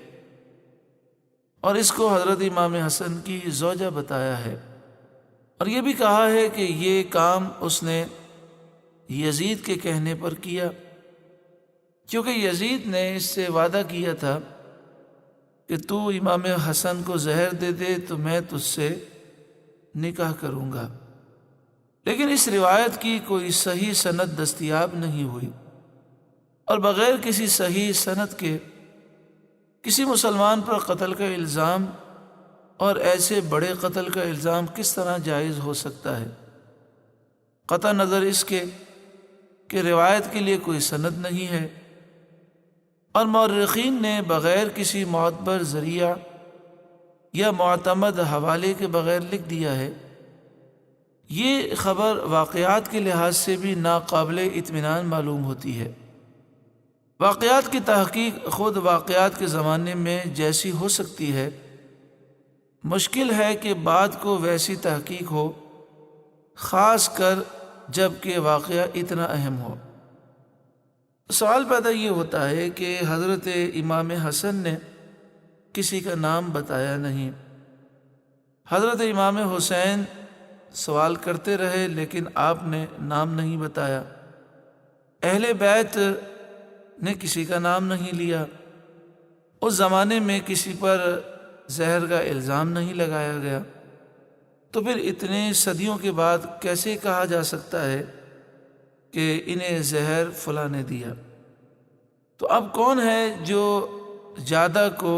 اور اس کو حضرت امام حسن کی زوجہ بتایا ہے، اور یہ بھی کہا ہے کہ یہ کام اس نے یزید کے کہنے پر کیا، کیونکہ یزید نے اس سے وعدہ کیا تھا کہ تو امام حسن کو زہر دے دے تو میں تجھ سے نکاح کروں گا۔ لیکن اس روایت کی کوئی صحیح سند دستیاب نہیں ہوئی، اور بغیر کسی صحیح سند کے کسی مسلمان پر قتل کا الزام، اور ایسے بڑے قتل کا الزام کس طرح جائز ہو سکتا ہے، قطع نظر اس کے کہ روایت کے لیے کوئی سند نہیں ہے، اور مورخین نے بغیر کسی معتبر ذریعہ یا معتمد حوالے کے بغیر لکھ دیا ہے۔ یہ خبر واقعات کے لحاظ سے بھی ناقابل اطمینان معلوم ہوتی ہے۔ واقعات کی تحقیق خود واقعات کے زمانے میں جیسی ہو سکتی ہے، مشکل ہے کہ بعد کو ویسی تحقیق ہو، خاص کر جب کہ واقعہ اتنا اہم ہو۔ سوال پیدا یہ ہوتا ہے کہ حضرت امام حسن نے کسی کا نام بتایا نہیں، حضرت امام حسین سوال کرتے رہے لیکن آپ نے نام نہیں بتایا، اہل بیت نے کسی کا نام نہیں لیا، اس زمانے میں کسی پر زہر کا الزام نہیں لگایا گیا، تو پھر اتنے صدیوں کے بعد کیسے کہا جا سکتا ہے کہ انہیں زہر فلاں نے دیا؟ تو اب کون ہے جو جادہ کو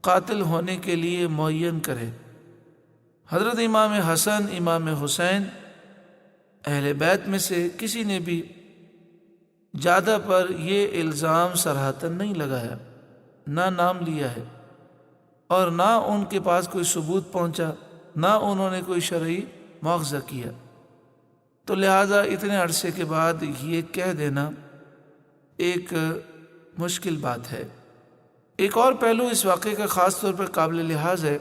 قاتل ہونے کے لیے معین کرے؟ حضرت امام حسن، امام حسین، اہل بیت میں سے کسی نے بھی جادہ پر یہ الزام صراحتاً نہیں لگایا، نہ نام لیا ہے، اور نہ ان کے پاس کوئی ثبوت پہنچا، نہ انہوں نے کوئی شرعی مواخذہ کیا، تو لہٰذا اتنے عرصے کے بعد یہ کہہ دینا ایک مشکل بات ہے۔ ایک اور پہلو اس واقعے کا خاص طور پر قابل لحاظ ہے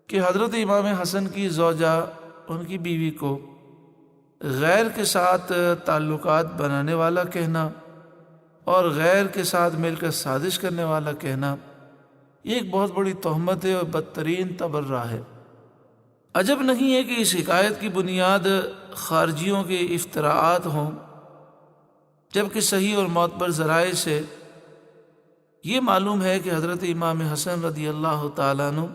کہ حضرت امام حسن کی زوجہ، ان کی بیوی کو غیر کے ساتھ تعلقات بنانے والا کہنا اور غیر کے ساتھ مل کر سازش کرنے والا کہنا، یہ ایک بہت بڑی تہمت ہے اور بدترین تبرہ ہے۔ عجب نہیں ہے کہ اس حکایت کی بنیاد خارجیوں کے افتراءات ہوں، جبکہ صحیح اور معتبر ذرائع سے یہ معلوم ہے کہ حضرت امام حسن رضی اللہ تعالیٰ عنہ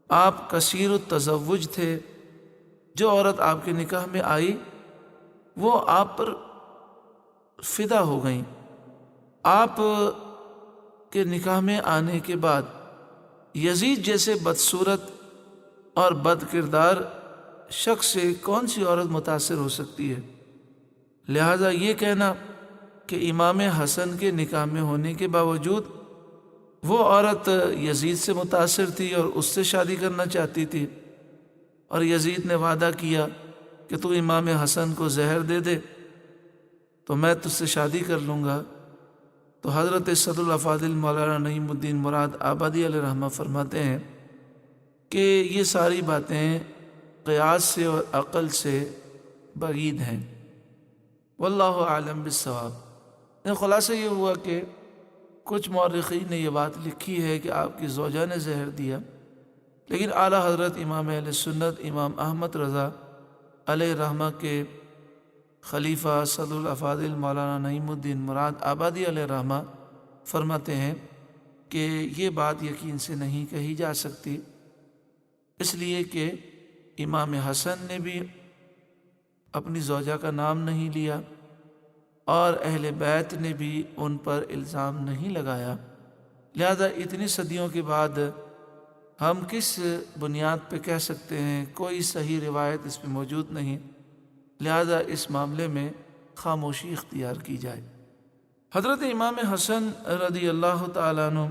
آپ کثیر التزوج تھے، جو عورت آپ کے نکاح میں آئی وہ آپ پر فدا ہو گئیں۔ آپ کے نکاح میں آنے کے بعد یزید جیسے بدصورت اور بد کردار شخص سے کون سی عورت متاثر ہو سکتی ہے؟ لہذا یہ کہنا کہ امام حسن کے نکاح میں ہونے کے باوجود وہ عورت یزید سے متاثر تھی اور اس سے شادی کرنا چاہتی تھی، اور یزید نے وعدہ کیا کہ تو امام حسن کو زہر دے دے تو میں تجھ سے شادی کر لوں گا، تو حضرت صدر الافاضل مولانا نعیم الدین مراد آبادی علیہ رحمہ فرماتے ہیں کہ یہ ساری باتیں قیاس سے اور عقل سے بعید ہیں، واللہ اعلم بالصواب۔ خلاصہ یہ ہوا کہ کچھ مورخین نے یہ بات لکھی ہے کہ آپ کی زوجہ نے زہر دیا، لیکن اعلیٰ حضرت امام اہل سنت امام احمد رضا علیہ رحمہ کے خلیفہ صدر الافاضل مولانا نعیم الدین مراد آبادی علیہ رحمہ فرماتے ہیں کہ یہ بات یقین سے نہیں کہی جا سکتی، اس لیے کہ امام حسن نے بھی اپنی زوجہ کا نام نہیں لیا اور اہل بیت نے بھی ان پر الزام نہیں لگایا، لہذا اتنی صدیوں کے بعد ہم کس بنیاد پہ کہہ سکتے ہیں؟ کوئی صحیح روایت اس پہ موجود نہیں، لہذا اس معاملے میں خاموشی اختیار کی جائے۔ حضرت امام حسن رضی اللہ تعالیٰ عنہ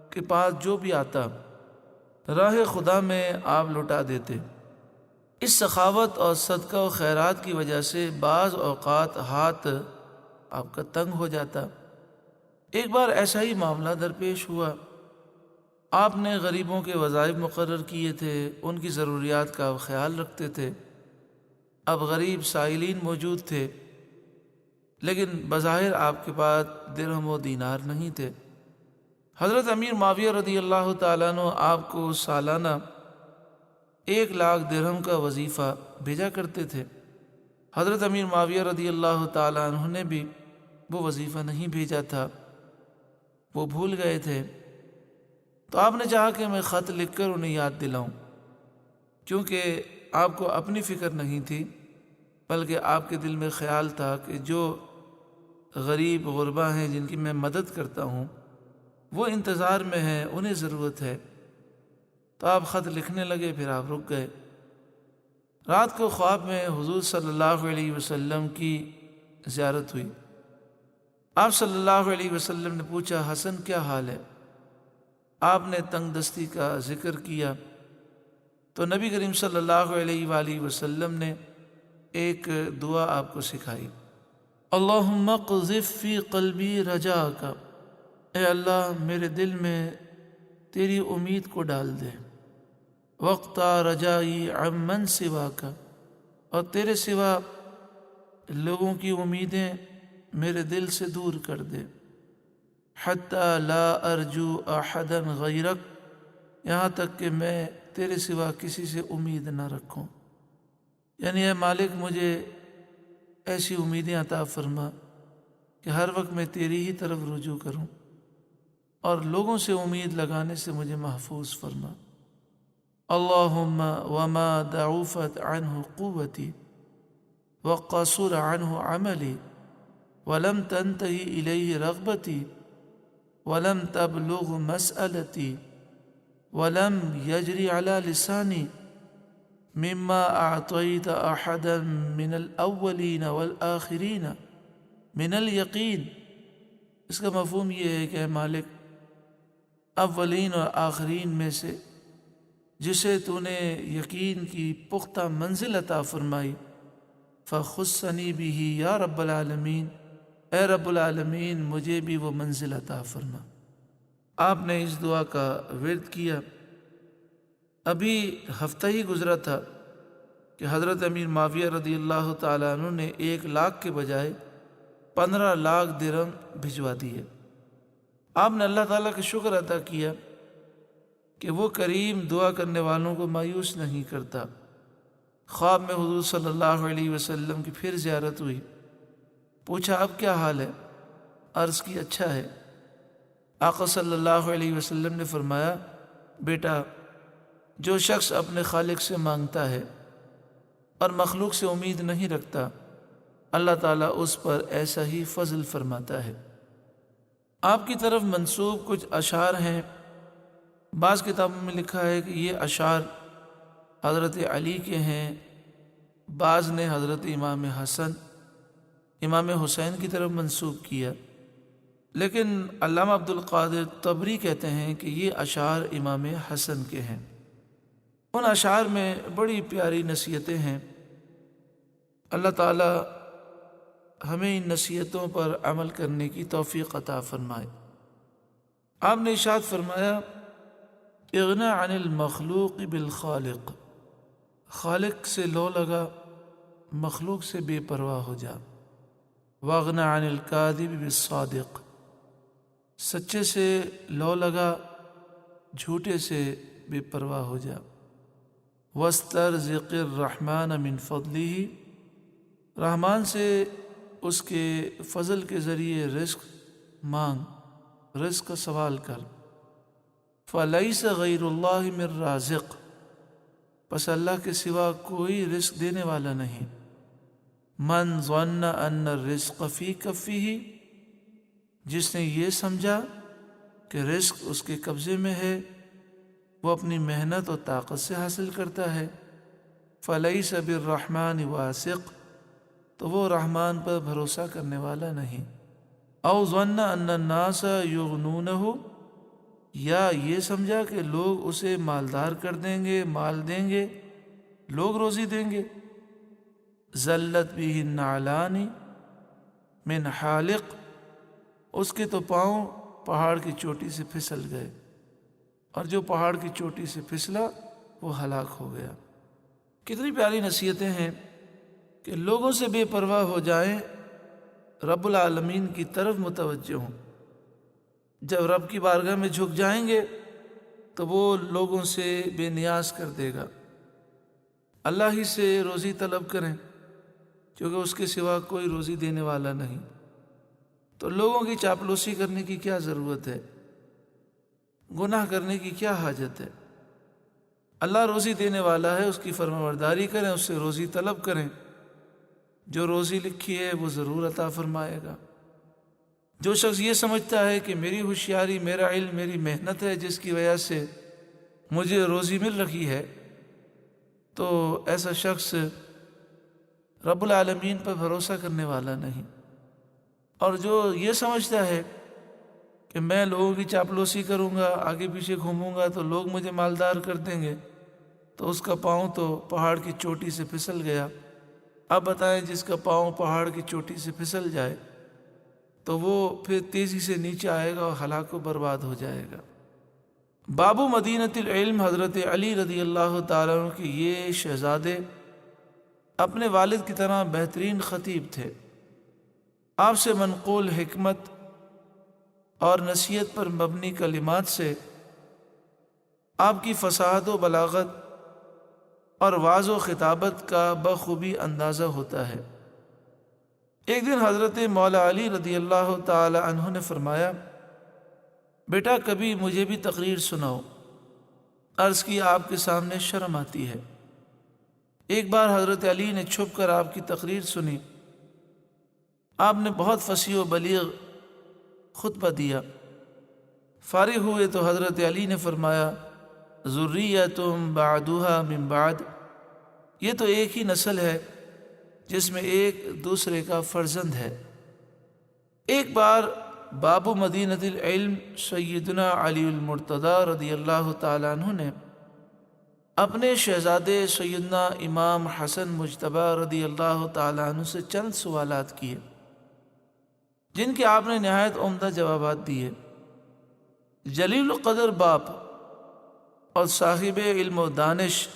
کے پاس جو بھی آتا راہ خدا میں آپ لٹا دیتے۔ اس سخاوت اور صدقہ و خیرات کی وجہ سے بعض اوقات ہاتھ آپ کا تنگ ہو جاتا۔ ایک بار ایسا ہی معاملہ درپیش ہوا۔ آپ نے غریبوں کے وظائف مقرر کیے تھے، ان کی ضروریات کا خیال رکھتے تھے۔ اب غریب سائلین موجود تھے، لیکن بظاہر آپ کے پاس درہم و دینار نہیں تھے۔ حضرت امیر معاویہ رضی اللہ تعالیٰ عنہ آپ کو سالانہ 1,00,000 درہم کا وظیفہ بھیجا کرتے تھے۔ حضرت امیر معاویہ رضی اللہ تعالیٰ عنہ نے بھی وہ وظیفہ نہیں بھیجا تھا، وہ بھول گئے تھے۔ تو آپ نے چاہا کہ میں خط لکھ کر انہیں یاد دلاؤں، کیونکہ آپ کو اپنی فکر نہیں تھی، بلکہ آپ کے دل میں خیال تھا کہ جو غریب غربا ہیں جن کی میں مدد کرتا ہوں وہ انتظار میں ہیں، انہیں ضرورت ہے۔ تو آپ خط لکھنے لگے، پھر آپ رک گئے۔ رات کو خواب میں حضور صلی اللہ علیہ وسلم کی زیارت ہوئی۔ آپ صلی اللہ علیہ وسلم نے پوچھا، حسن کیا حال ہے؟ آپ نے تنگ دستی کا ذکر کیا تو نبی کریم صلی اللہ علیہ وآلہ وسلم نے ایک دعا آپ کو سکھائی، اللہم اقذف فی قلبی رجاک، اے اللہ میرے دل میں تیری امید کو ڈال دے، وقتا رجائی عمن سواک، اور تیرے سوا لوگوں کی امیدیں میرے دل سے دور کر دے، حتی لا ارجو احدا غیرک، یہاں تک کہ میں تیرے سوا کسی سے امید نہ رکھوں۔ یعنی اے مالک مجھے ایسی امیدیں عطا فرما کہ ہر وقت میں تیری ہی طرف رجوع کروں، اور لوگوں سے امید لگانے سے مجھے محفوظ فرما۔ اللہم وما ضعفت عنہ قوتی وقصر عنہ عملی ولم تنتہی الیہ رغبتی ولم تبلغ مسألتی ولم یجری علی لسانی مما اعطیت احدا من الاولین والآخرین من الیقین۔ اس کا مفہوم یہ ہے کہ اے مالک، اولین اور آخرین میں سے جسے تو نے یقین کی پختہ منزل عطا فرمائی، فخصنی بہ یا رب العالمین، اے رب العالمین مجھے بھی وہ منزل عطا فرما۔ آپ نے اس دعا کا ورد کیا۔ ابھی ہفتہ ہی گزرا تھا کہ حضرت امیر معاویہ رضی اللہ تعالیٰ عنہ نے 1,00,000 کے بجائے 15,00,000 درہم بھجوا دیے۔ آپ نے اللہ تعالیٰ کا شکر ادا کیا کہ وہ کریم دعا کرنے والوں کو مایوس نہیں کرتا۔ خواب میں حضور صلی اللہ علیہ وسلم کی پھر زیارت ہوئی۔ پوچھا اب کیا حال ہے؟ عرض کی اچھا ہے۔ آقا صلی اللہ علیہ وسلم نے فرمایا، بیٹا جو شخص اپنے خالق سے مانگتا ہے اور مخلوق سے امید نہیں رکھتا، اللہ تعالیٰ اس پر ایسا ہی فضل فرماتا ہے۔ آپ کی طرف منسوب کچھ اشعار ہیں۔ بعض کتابوں میں لکھا ہے کہ یہ اشعار حضرت علی کے ہیں، بعض نے حضرت امام حسن، امام حسین کی طرف منسوب کیا، لیکن علامہ عبد القادر طبری کہتے ہیں کہ یہ اشعار امام حسن کے ہیں۔ ان اشعار میں بڑی پیاری نصیحتیں ہیں۔ اللہ تعالیٰ ہمیں ان نصیحتوں پر عمل کرنے کی توفیق عطا فرمائے۔ آپ نے ارشاد فرمایا، اغنا عن المخلوق بالخالق، خالق سے لو لگا، مخلوق سے بے پرواہ ہو جا۔ واغنا عن الکاذب بالصادق، سچے سے لو لگا، جھوٹے سے بے پرواہ ہو جا۔ واسترزق الرحمن من فضلہ، رحمان سے اس کے فضل کے ذریعے رزق مانگ، رزق کا سوال کر۔ فلیس غیر اللہ من رازق، پس اللہ کے سوا کوئی رزق دینے والا نہیں۔ من ظن ان الرزق فی کفہ، جس نے یہ سمجھا کہ رزق اس کے قبضے میں ہے، وہ اپنی محنت اور طاقت سے حاصل کرتا ہے۔ فلیس بالرحمن واثق، تو وہ رحمان پر بھروسہ کرنے والا نہیں۔ او ظن ان الناس یغنونہ، یا یہ سمجھا کہ لوگ اسے مالدار کر دیں گے، مال دیں گے، لوگ روزی دیں گے۔ ذلت بہ النعلان من حالق، اس کے تو پاؤں پہاڑ کی چوٹی سے پھسل گئے، اور جو پہاڑ کی چوٹی سے پھسلا وہ ہلاک ہو گیا۔ کتنی پیاری نصیحتیں ہیں کہ لوگوں سے بے پرواہ ہو جائیں، رب العالمین کی طرف متوجہ ہوں۔ جب رب کی بارگاہ میں جھک جائیں گے تو وہ لوگوں سے بے نیاز کر دے گا۔ اللہ ہی سے روزی طلب کریں، کیونکہ اس کے سوا کوئی روزی دینے والا نہیں۔ تو لوگوں کی چاپلوسی کرنے کی کیا ضرورت ہے؟ گناہ کرنے کی کیا حاجت ہے؟ اللہ روزی دینے والا ہے، اس کی فرمانبرداری کریں، اس سے روزی طلب کریں۔ جو روزی لکھی ہے وہ ضرور عطا فرمائے گا۔ جو شخص یہ سمجھتا ہے کہ میری ہوشیاری، میرا علم، میری محنت ہے جس کی وجہ سے مجھے روزی مل رہی ہے، تو ایسا شخص رب العالمین پر بھروسہ کرنے والا نہیں۔ اور جو یہ سمجھتا ہے کہ میں لوگوں کی چاپلوسی کروں گا، آگے پیچھے گھوموں گا تو لوگ مجھے مالدار کر دیں گے، تو اس کا پاؤں تو پہاڑ کی چوٹی سے پھسل گیا۔ اب بتائیں، جس کا پاؤں پہاڑ کی چوٹی سے پھسل جائے تو وہ پھر تیزی سے نیچے آئے گا اور ہلاک و برباد ہو جائے گا۔ بابو مدینۃ العلم حضرت علی رضی اللہ تعالیٰ عنہ کے یہ شہزادے اپنے والد کی طرح بہترین خطیب تھے۔ آپ سے منقول حکمت اور نصیحت پر مبنی کلمات سے آپ کی فصاحت و بلاغت اور واض و خطابت کا بخوبی اندازہ ہوتا ہے۔ ایک دن حضرت مولا علی رضی اللہ تعالی عنہ نے فرمایا، بیٹا کبھی مجھے بھی تقریر سناؤ۔ عرض کی، آپ کے سامنے شرم آتی ہے۔ ایک بار حضرت علی نے چھپ کر آپ کی تقریر سنی۔ آپ نے بہت فصیح و بلیغ خطبہ دیا۔ فارغ ہوئے تو حضرت علی نے فرمایا، ذریۃ بعدها من بعد، یہ تو ایک ہی نسل ہے جس میں ایک دوسرے کا فرزند ہے۔ ایک بار بابو مدینۃ العلم سیدنا علی المرتضی رضی اللہ تعالیٰ عنہ نے اپنے شہزادے سیدنا امام حسن مجتبی رضی اللہ تعالیٰ عنہ سے چند سوالات کیے، جن کے آپ نے نہایت عمدہ جوابات دیے۔ جلیل القدر باپ اور صاحب علم و دانش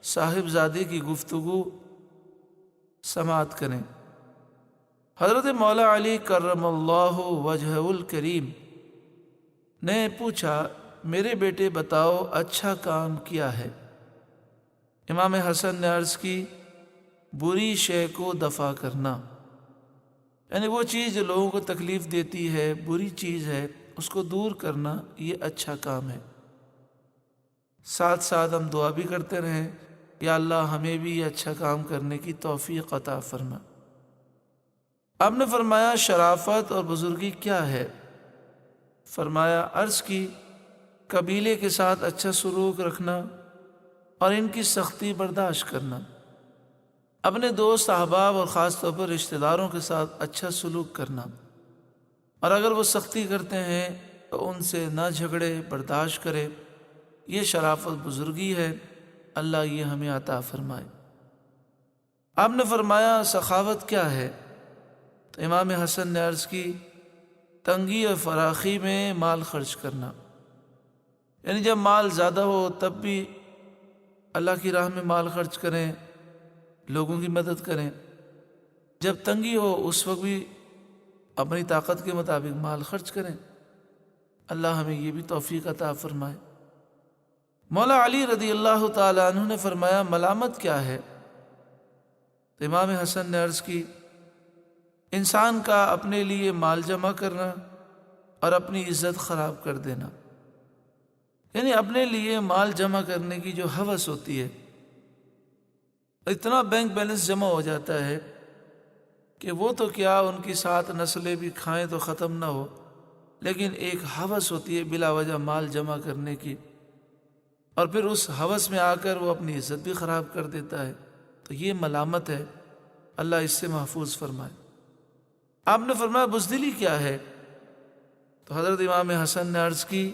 صاحب زادے کی گفتگو سماعت کریں۔ حضرت مولا علی کرم اللہ وجہہ الکریم نے پوچھا، میرے بیٹے بتاؤ اچھا کام کیا ہے؟ امام حسن نے عرض کی، بری شے کو دفع کرنا، یعنی وہ چیز جو لوگوں کو تکلیف دیتی ہے، بری چیز ہے، اس کو دور کرنا، یہ اچھا کام ہے۔ ساتھ ساتھ ہم دعا بھی کرتے رہیں، یا اللہ ہمیں بھی یہ اچھا کام کرنے کی توفیق عطا فرما۔ آپ نے فرمایا، شرافت اور بزرگی کیا ہے؟ فرمایا، عرض کی، قبیلے کے ساتھ اچھا سلوک رکھنا اور ان کی سختی برداشت کرنا، اپنے دوست احباب اور خاص طور پر رشتہ داروں کے ساتھ اچھا سلوک کرنا، اور اگر وہ سختی کرتے ہیں تو ان سے نہ جھگڑے، برداشت کرے، یہ شرافت بزرگی ہے۔ اللہ یہ ہمیں عطا فرمائے۔ آپ نے فرمایا، سخاوت کیا ہے؟ تو امام حسن نے عرض کی، تنگی اور فراخی میں مال خرچ کرنا، یعنی جب مال زیادہ ہو تب بھی اللہ کی راہ میں مال خرچ کریں، لوگوں کی مدد کریں۔ جب تنگی ہو اس وقت بھی اپنی طاقت کے مطابق مال خرچ کریں۔ اللہ ہمیں یہ بھی توفیق عطا فرمائے۔ مولا علی رضی اللہ تعالی عنہ نے فرمایا، ملامت کیا ہے؟ تو امام حسن نے عرض کی، انسان کا اپنے لیے مال جمع کرنا اور اپنی عزت خراب کر دینا، یعنی اپنے لیے مال جمع کرنے کی جو ہوس ہوتی ہے، اتنا بینک بیلنس جمع ہو جاتا ہے کہ وہ تو کیا، ان کی 7 نسلیں بھی کھائیں تو ختم نہ ہو، لیکن ایک ہوس ہوتی ہے بلا وجہ مال جمع کرنے کی، اور پھر اس ہوس میں آ کر وہ اپنی عزت بھی خراب کر دیتا ہے۔ تو یہ ملامت ہے اللہ اس سے محفوظ فرمائے۔ آپ نے فرمایا بزدلی کیا ہے؟ تو حضرت امام حسن نے عرض کی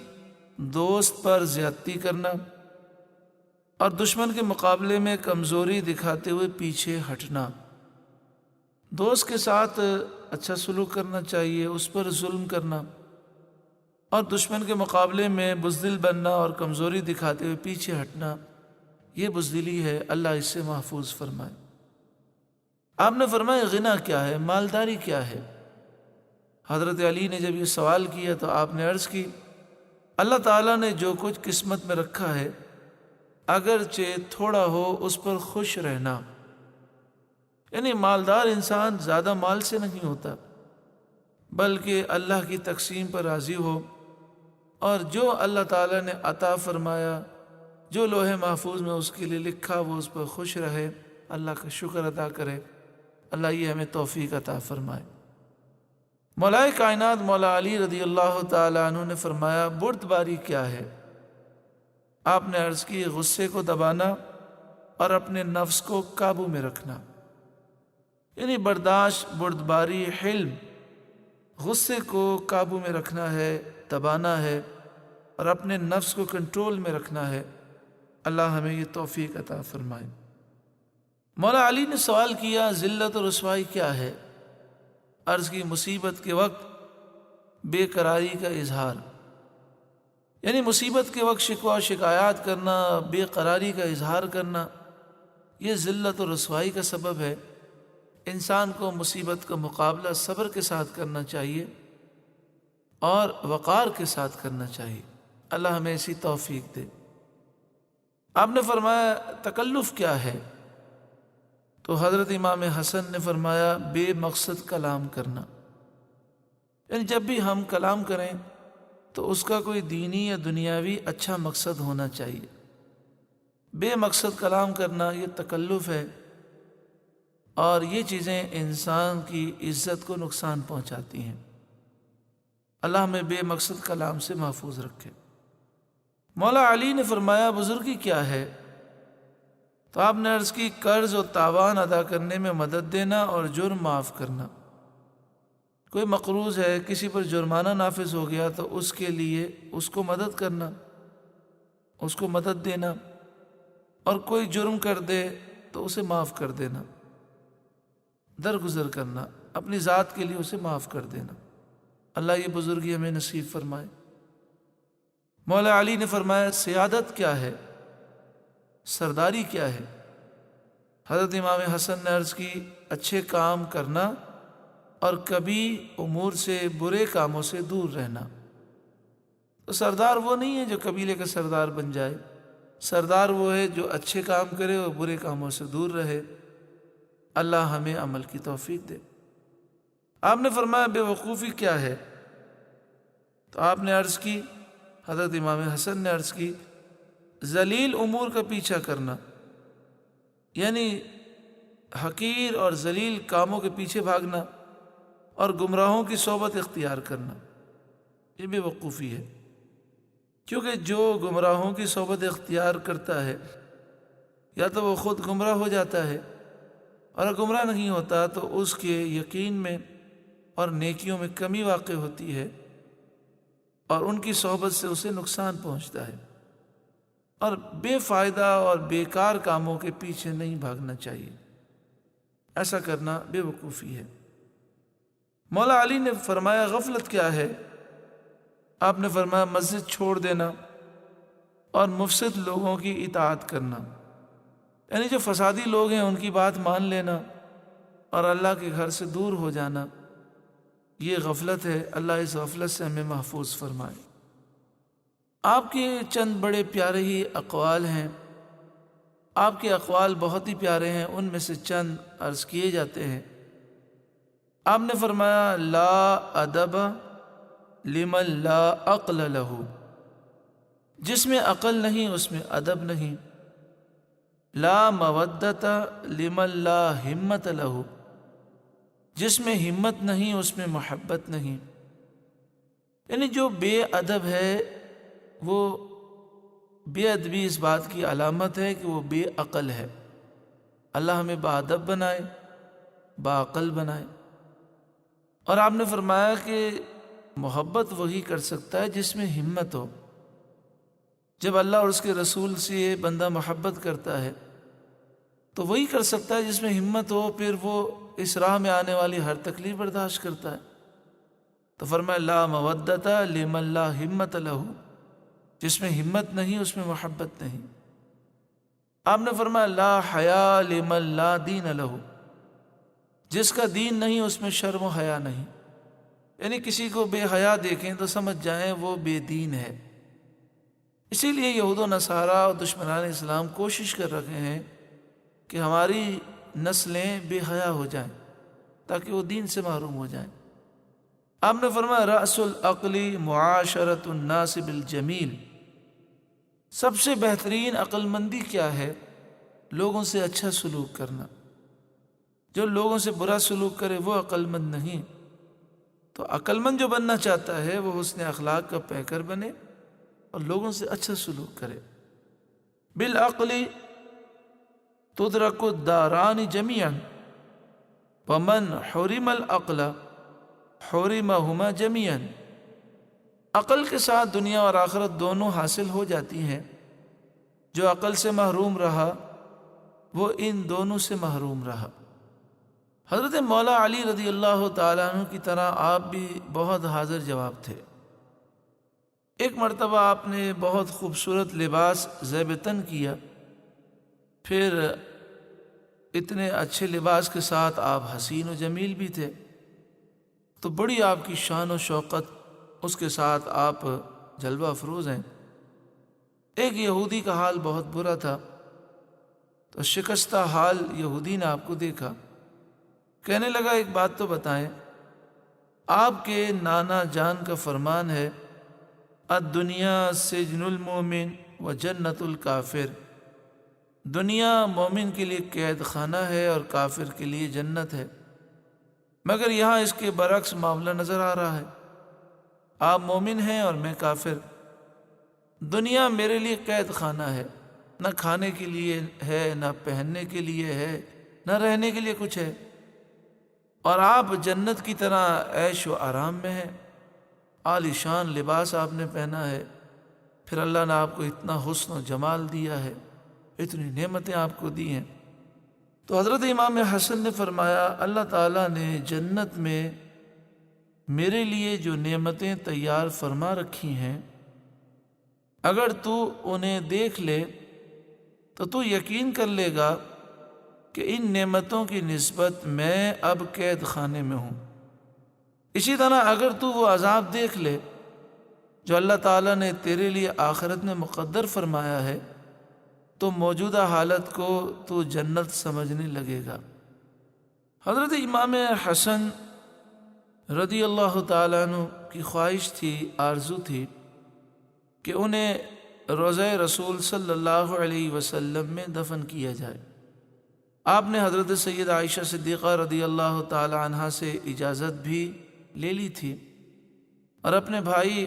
دوست پر زیادتی کرنا اور دشمن کے مقابلے میں کمزوری دکھاتے ہوئے پیچھے ہٹنا۔ دوست کے ساتھ اچھا سلوک کرنا چاہیے، اس پر ظلم کرنا اور دشمن کے مقابلے میں بزدل بننا اور کمزوری دکھاتے ہوئے پیچھے ہٹنا، یہ بزدلی ہے، اللہ اس سے محفوظ فرمائے۔ آپ نے فرمایا غنا کیا ہے، مالداری کیا ہے؟ حضرت علی نے جب یہ سوال کیا تو آپ نے عرض کی اللہ تعالیٰ نے جو کچھ قسمت میں رکھا ہے اگرچہ تھوڑا ہو اس پر خوش رہنا، یعنی مالدار انسان زیادہ مال سے نہیں ہوتا بلکہ اللہ کی تقسیم پر راضی ہو، اور جو اللہ تعالیٰ نے عطا فرمایا، جو لوح محفوظ میں اس کے لیے لکھا وہ اس پر خوش رہے، اللہ کا شکر ادا کرے۔ اللہ یہ ہمیں توفیق عطا فرمائے۔ مولا کائنات مولا علی رضی اللہ تعالیٰ عنہ نے فرمایا بردباری کیا ہے؟ آپ نے عرض کی غصے کو دبانا اور اپنے نفس کو قابو میں رکھنا، یعنی برداشت، بردباری، حلم، غصے کو قابو میں رکھنا ہے، دبانا ہے اور اپنے نفس کو کنٹرول میں رکھنا ہے۔ اللہ ہمیں یہ توفیق عطا فرمائے۔ مولا علی نے سوال کیا ذلت و رسوائی کیا ہے؟ عرض کی مصیبت کے وقت بے قراری کا اظہار، یعنی مصیبت کے وقت شکوہ و شکایات کرنا، بے قراری کا اظہار کرنا، یہ ذلت و رسوائی کا سبب ہے۔ انسان کو مصیبت کا مقابلہ صبر کے ساتھ کرنا چاہیے اور وقار کے ساتھ کرنا چاہیے۔ اللہ ہمیں ایسی توفیق دے۔ آپ نے فرمایا تکلف کیا ہے؟ تو حضرت امام حسن نے فرمایا بے مقصد کلام کرنا، یعنی جب بھی ہم کلام کریں تو اس کا کوئی دینی یا دنیاوی اچھا مقصد ہونا چاہیے۔ بے مقصد کلام کرنا یہ تکلف ہے اور یہ چیزیں انسان کی عزت کو نقصان پہنچاتی ہیں۔ اللہ ہمیں بے مقصد کلام سے محفوظ رکھے۔ مولا علی نے فرمایا بزرگی کیا ہے؟ تو آپ نے عرض کی قرض و تاوان ادا کرنے میں مدد دینا اور جرم معاف کرنا۔ کوئی مقروض ہے، کسی پر جرمانہ نافذ ہو گیا تو اس کے لیے اس کو مدد کرنا، اس کو مدد دینا، اور کوئی جرم کر دے تو اسے معاف کر دینا، درگزر کرنا، اپنی ذات کے لیے اسے معاف کر دینا۔ اللہ یہ بزرگی ہمیں نصیب فرمائے۔ مولا علی نے فرمایا سیادت کیا ہے؟ سرداری کیا ہے؟ حضرت امام حسن نے عرض کی اچھے کام کرنا اور کبھی امور سے، برے کاموں سے دور رہنا۔ تو سردار وہ نہیں ہے جو قبیلے کا سردار بن جائے، سردار وہ ہے جو اچھے کام کرے اور برے کاموں سے دور رہے۔ اللہ ہمیں عمل کی توفیق دے۔ آپ نے فرمایا بے وقوفی کیا ہے؟ تو آپ نے عرض کی، حضرت امام حسن نے عرض کی ذلیل امور کا پیچھا کرنا، یعنی حقیر اور ذلیل کاموں کے پیچھے بھاگنا اور گمراہوں کی صحبت اختیار کرنا، یہ بے وقوفی ہے۔ کیونکہ جو گمراہوں کی صحبت اختیار کرتا ہے یا تو وہ خود گمراہ ہو جاتا ہے، اور اگر گمراہ نہیں ہوتا تو اس کے یقین میں اور نیکیوں میں کمی واقع ہوتی ہے اور ان کی صحبت سے اسے نقصان پہنچتا ہے، اور بے فائدہ اور بیکار کاموں کے پیچھے نہیں بھاگنا چاہیے، ایسا کرنا بے وقوفی ہے۔ مولا علی نے فرمایا غفلت کیا ہے؟ آپ نے فرمایا مسجد چھوڑ دینا اور مفسد لوگوں کی اطاعت کرنا، یعنی جو فسادی لوگ ہیں ان کی بات مان لینا اور اللہ کے گھر سے دور ہو جانا، یہ غفلت ہے۔ اللہ اس غفلت سے ہمیں محفوظ فرمائے۔ آپ کے چند بڑے پیارے ہی اقوال ہیں، آپ کے اقوال بہت ہی پیارے ہیں، ان میں سے چند عرض کیے جاتے ہیں۔ آپ نے فرمایا لا ادب لمن لا عقل لہ، جس میں عقل نہیں اس میں ادب نہیں۔ لا مودۃ لمن لا ہمت لہ، جس میں ہمت نہیں اس میں محبت نہیں۔ یعنی جو بے ادب ہے وہ بے ادبی اس بات کی علامت ہے کہ وہ بے عقل ہے۔ اللہ ہمیں باادب بنائے باعقل بنائے۔ اور آپ نے فرمایا کہ محبت وہی کر سکتا ہے جس میں ہمت ہو۔ جب اللہ اور اس کے رسول سے بندہ محبت کرتا ہے تو وہی کر سکتا ہے جس میں ہمت ہو، پھر وہ اس راہ میں آنے والی ہر تکلیف برداشت کرتا ہے۔ تو فرمایا لا مودۃ لمن لا ہمت لہ، جس میں ہمت نہیں اس میں محبت نہیں۔ آپ نے فرمایا لا حیا لمن لا دین لہ، جس کا دین نہیں اس میں شرم و حیا نہیں۔ یعنی کسی کو بے حیا دیکھیں تو سمجھ جائیں وہ بے دین ہے۔ اسی لیے یہود و نصارہ اور دشمنان اسلام کوشش کر رہے ہیں کہ ہماری نسلیں بے حیا ہو جائیں تاکہ وہ دین سے محروم ہو جائیں۔ آپ نے فرمایا رأس العقل معاشرۃ الناس بالجمیل، سب سے بہترین عقل مندی کیا ہے؟ لوگوں سے اچھا سلوک کرنا۔ جو لوگوں سے برا سلوک کرے وہ عقل مند نہیں۔ تو عقل مند جو بننا چاہتا ہے وہ حسن اخلاق کا پیکر بنے اور لوگوں سے اچھا سلوک کرے۔ بالعقل تدرک الداران جمیعا ومن حرم العقل حرمہما جمیعا، عقل کے ساتھ دنیا اور آخرت دونوں حاصل ہو جاتی ہیں۔ جو عقل سے محروم رہا وہ ان دونوں سے محروم رہا۔ حضرت مولا علی رضی اللہ تعالیٰ عنہ کی طرح آپ بھی بہت حاضر جواب تھے۔ ایک مرتبہ آپ نے بہت خوبصورت لباس زیب تن کیا، پھر اتنے اچھے لباس کے ساتھ آپ حسین و جمیل بھی تھے، تو بڑی آپ کی شان و شوقت، اس کے ساتھ آپ جلوہ افروز ہیں۔ ایک یہودی کا حال بہت برا تھا، تو شکستہ حال یہودی نے آپ کو دیکھا، کہنے لگا ایک بات تو بتائیں، آپ کے نانا جان کا فرمان ہے الدنیا سجن المومن و جنت الکافر، دنیا مومن کے لیے قید خانہ ہے اور کافر کے لیے جنت ہے، مگر یہاں اس کے برعکس معاملہ نظر آ رہا ہے۔ آپ مومن ہیں اور میں کافر۔ دنیا میرے لیے قید خانہ ہے، نہ کھانے کے لیے ہے، نہ پہننے کے لیے ہے، نہ رہنے کے لیے کچھ ہے، اور آپ جنت کی طرح عیش و آرام میں ہیں، عالی شان لباس آپ نے پہنا ہے، پھر اللہ نے آپ کو اتنا حسن و جمال دیا ہے، اتنی نعمتیں آپ کو دی ہیں۔ تو حضرت امام حسن نے فرمایا اللہ تعالیٰ نے جنت میں میرے لیے جو نعمتیں تیار فرما رکھی ہیں، اگر تو انہیں دیکھ لے تو تو یقین کر لے گا کہ ان نعمتوں کی نسبت میں اب قید خانے میں ہوں۔ اسی طرح اگر تو وہ عذاب دیکھ لے جو اللہ تعالیٰ نے تیرے لیے آخرت میں مقدر فرمایا ہے، تو موجودہ حالت کو تو جنت سمجھنے لگے گا۔ حضرت امام حسن رضی اللہ تعالیٰ عنہ کی خواہش تھی، آرزو تھی کہ انہیں روضہ رسول صلی اللہ علیہ وسلم میں دفن کیا جائے۔ آپ نے حضرت سید عائشہ صدیقہ رضی اللہ تعالیٰ عنہا سے اجازت بھی لے لی تھی اور اپنے بھائی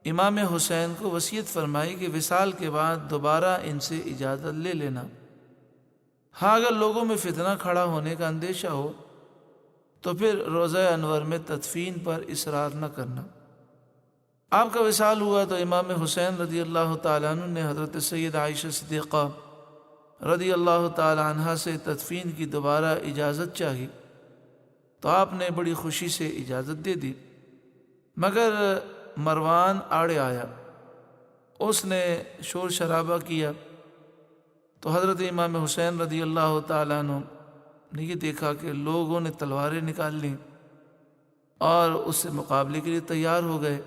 امام حسین کو وصیت فرمائی کہ وصال کے بعد دوبارہ ان سے اجازت لے لینا۔ ہاں اگر لوگوں میں فتنہ کھڑا ہونے کا اندیشہ ہو تو پھر روضہ انور میں تدفین پر اصرار نہ کرنا۔ آپ کا وصال ہوا تو امام حسین رضی اللہ تعالیٰ عنہ نے حضرت سید عائشہ صدیقہ رضی اللہ تعالیٰ عنہا سے تدفین کی دوبارہ اجازت چاہی، تو آپ نے بڑی خوشی سے اجازت دے دی، مگر مروان آڑے آیا، اس نے شور شرابہ کیا، تو حضرت امام حسین رضی اللہ تعالیٰ عنہ نے یہ دیکھا کہ لوگوں نے تلواریں نکال لیں اور اس سے مقابلے کے لیے تیار ہو گئے،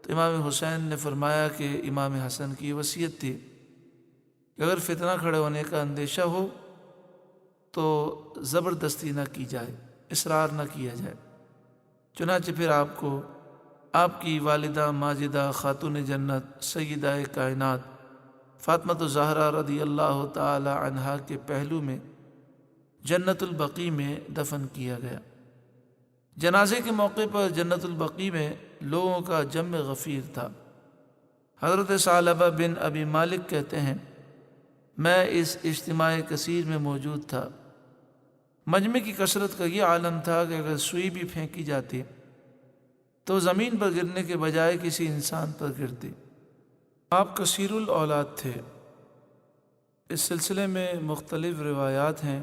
تو امام حسین نے فرمایا کہ امام حسن کی وصیت تھی کہ اگر فتنہ کھڑے ہونے کا اندیشہ ہو تو زبردستی نہ کی جائے، اصرار نہ کیا جائے۔ چنانچہ پھر آپ کو آپ کی والدہ ماجدہ خاتون جنت سیدہ کائنات فاطمہ الزہرا رضی اللہ تعالی عنہا کے پہلو میں جنت البقیع میں دفن کیا گیا۔ جنازے کے موقع پر جنت البقیع میں لوگوں کا جمع غفیر تھا۔ حضرت ثعلبہ بن ابی مالک کہتے ہیں میں اس اجتماع کثیر میں موجود تھا، مجمع کی کثرت کا یہ عالم تھا کہ اگر سوئی بھی پھینکی جاتی تو زمین پر گرنے کے بجائے کسی انسان پر گرتی۔ آپ کثیر الاولاد تھے۔ اس سلسلے میں مختلف روایات ہیں۔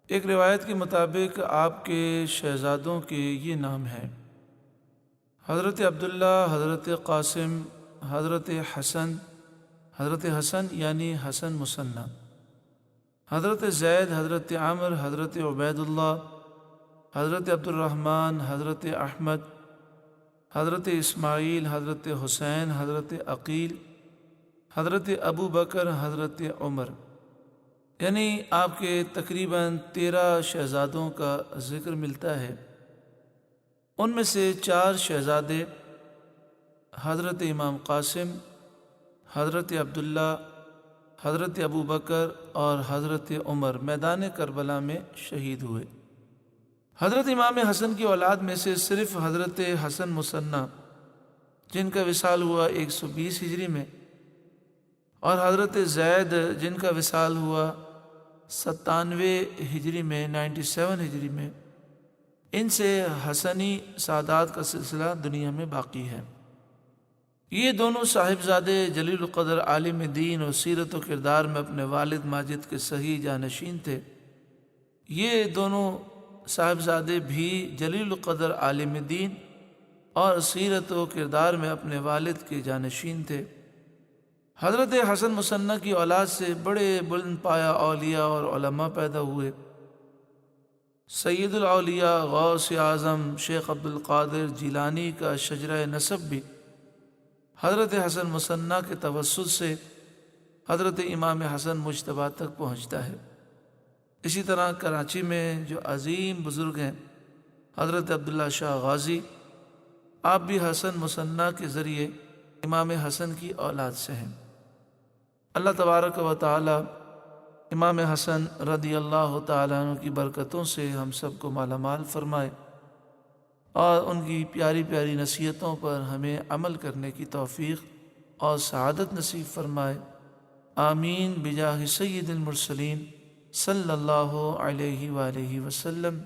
ایک روایت کے مطابق آپ کے شہزادوں کے یہ نام ہیں: حضرت عبداللہ، حضرت قاسم، حضرت حسن یعنی حسن مثنی، حضرت زید، حضرت عمر، حضرت عبید اللہ، حضرت عبد الرحمن، حضرت احمد، حضرت اسماعیل، حضرت حسین، حضرت عقیل، حضرت ابو بکر، حضرت عمر، یعنی آپ کے تقریباً 13 شہزادوں کا ذکر ملتا ہے۔ ان میں سے 4 شہزادے حضرت امام قاسم، حضرت عبداللہ، حضرت ابو بکر اور حضرت عمر میدان کربلا میں شہید ہوئے۔ حضرت امام حسن کی اولاد میں سے صرف حضرت حسن مثنی، جن کا وصال ہوا 120 ہجری میں، اور حضرت زید، جن کا وصال ہوا 97 ہجری میں 97 ہجری میں، ان سے حسنی سعادات کا سلسلہ دنیا میں باقی ہے۔ یہ دونوں صاحبزادے جلیل القدر عالم دین اور سیرت و کردار میں اپنے والد ماجد کے صحیح جانشین تھے۔ یہ دونوں صاحبزادے بھی جلیل القدر عالم دین اور سیرت و کردار میں اپنے والد کے جانشین تھے۔ حضرت حسن مثنی کی اولاد سے بڑے بلند پایہ اولیاء اور علماء پیدا ہوئے۔ سید الاولیاء غوث اعظم شیخ عبد القادر جیلانی کا شجرہ نسب بھی حضرت حسن مثنی کے توسط سے حضرت امام حسن مجتبیٰ تک پہنچتا ہے۔ اسی طرح کراچی میں جو عظیم بزرگ ہیں حضرت عبداللہ شاہ غازی، آپ بھی حسن مثنی کے ذریعے امام حسن کی اولاد سے ہیں۔ اللہ تبارک و تعالی امام حسن رضی اللہ تعالیٰ عنہ کی برکتوں سے ہم سب کو مالا مال فرمائے اور ان کی پیاری پیاری نصیحتوں پر ہمیں عمل کرنے کی توفیق اور سعادت نصیب فرمائے۔ آمین بجاہ سید المرسلین صلی اللہ علیہ وآلہ وسلم۔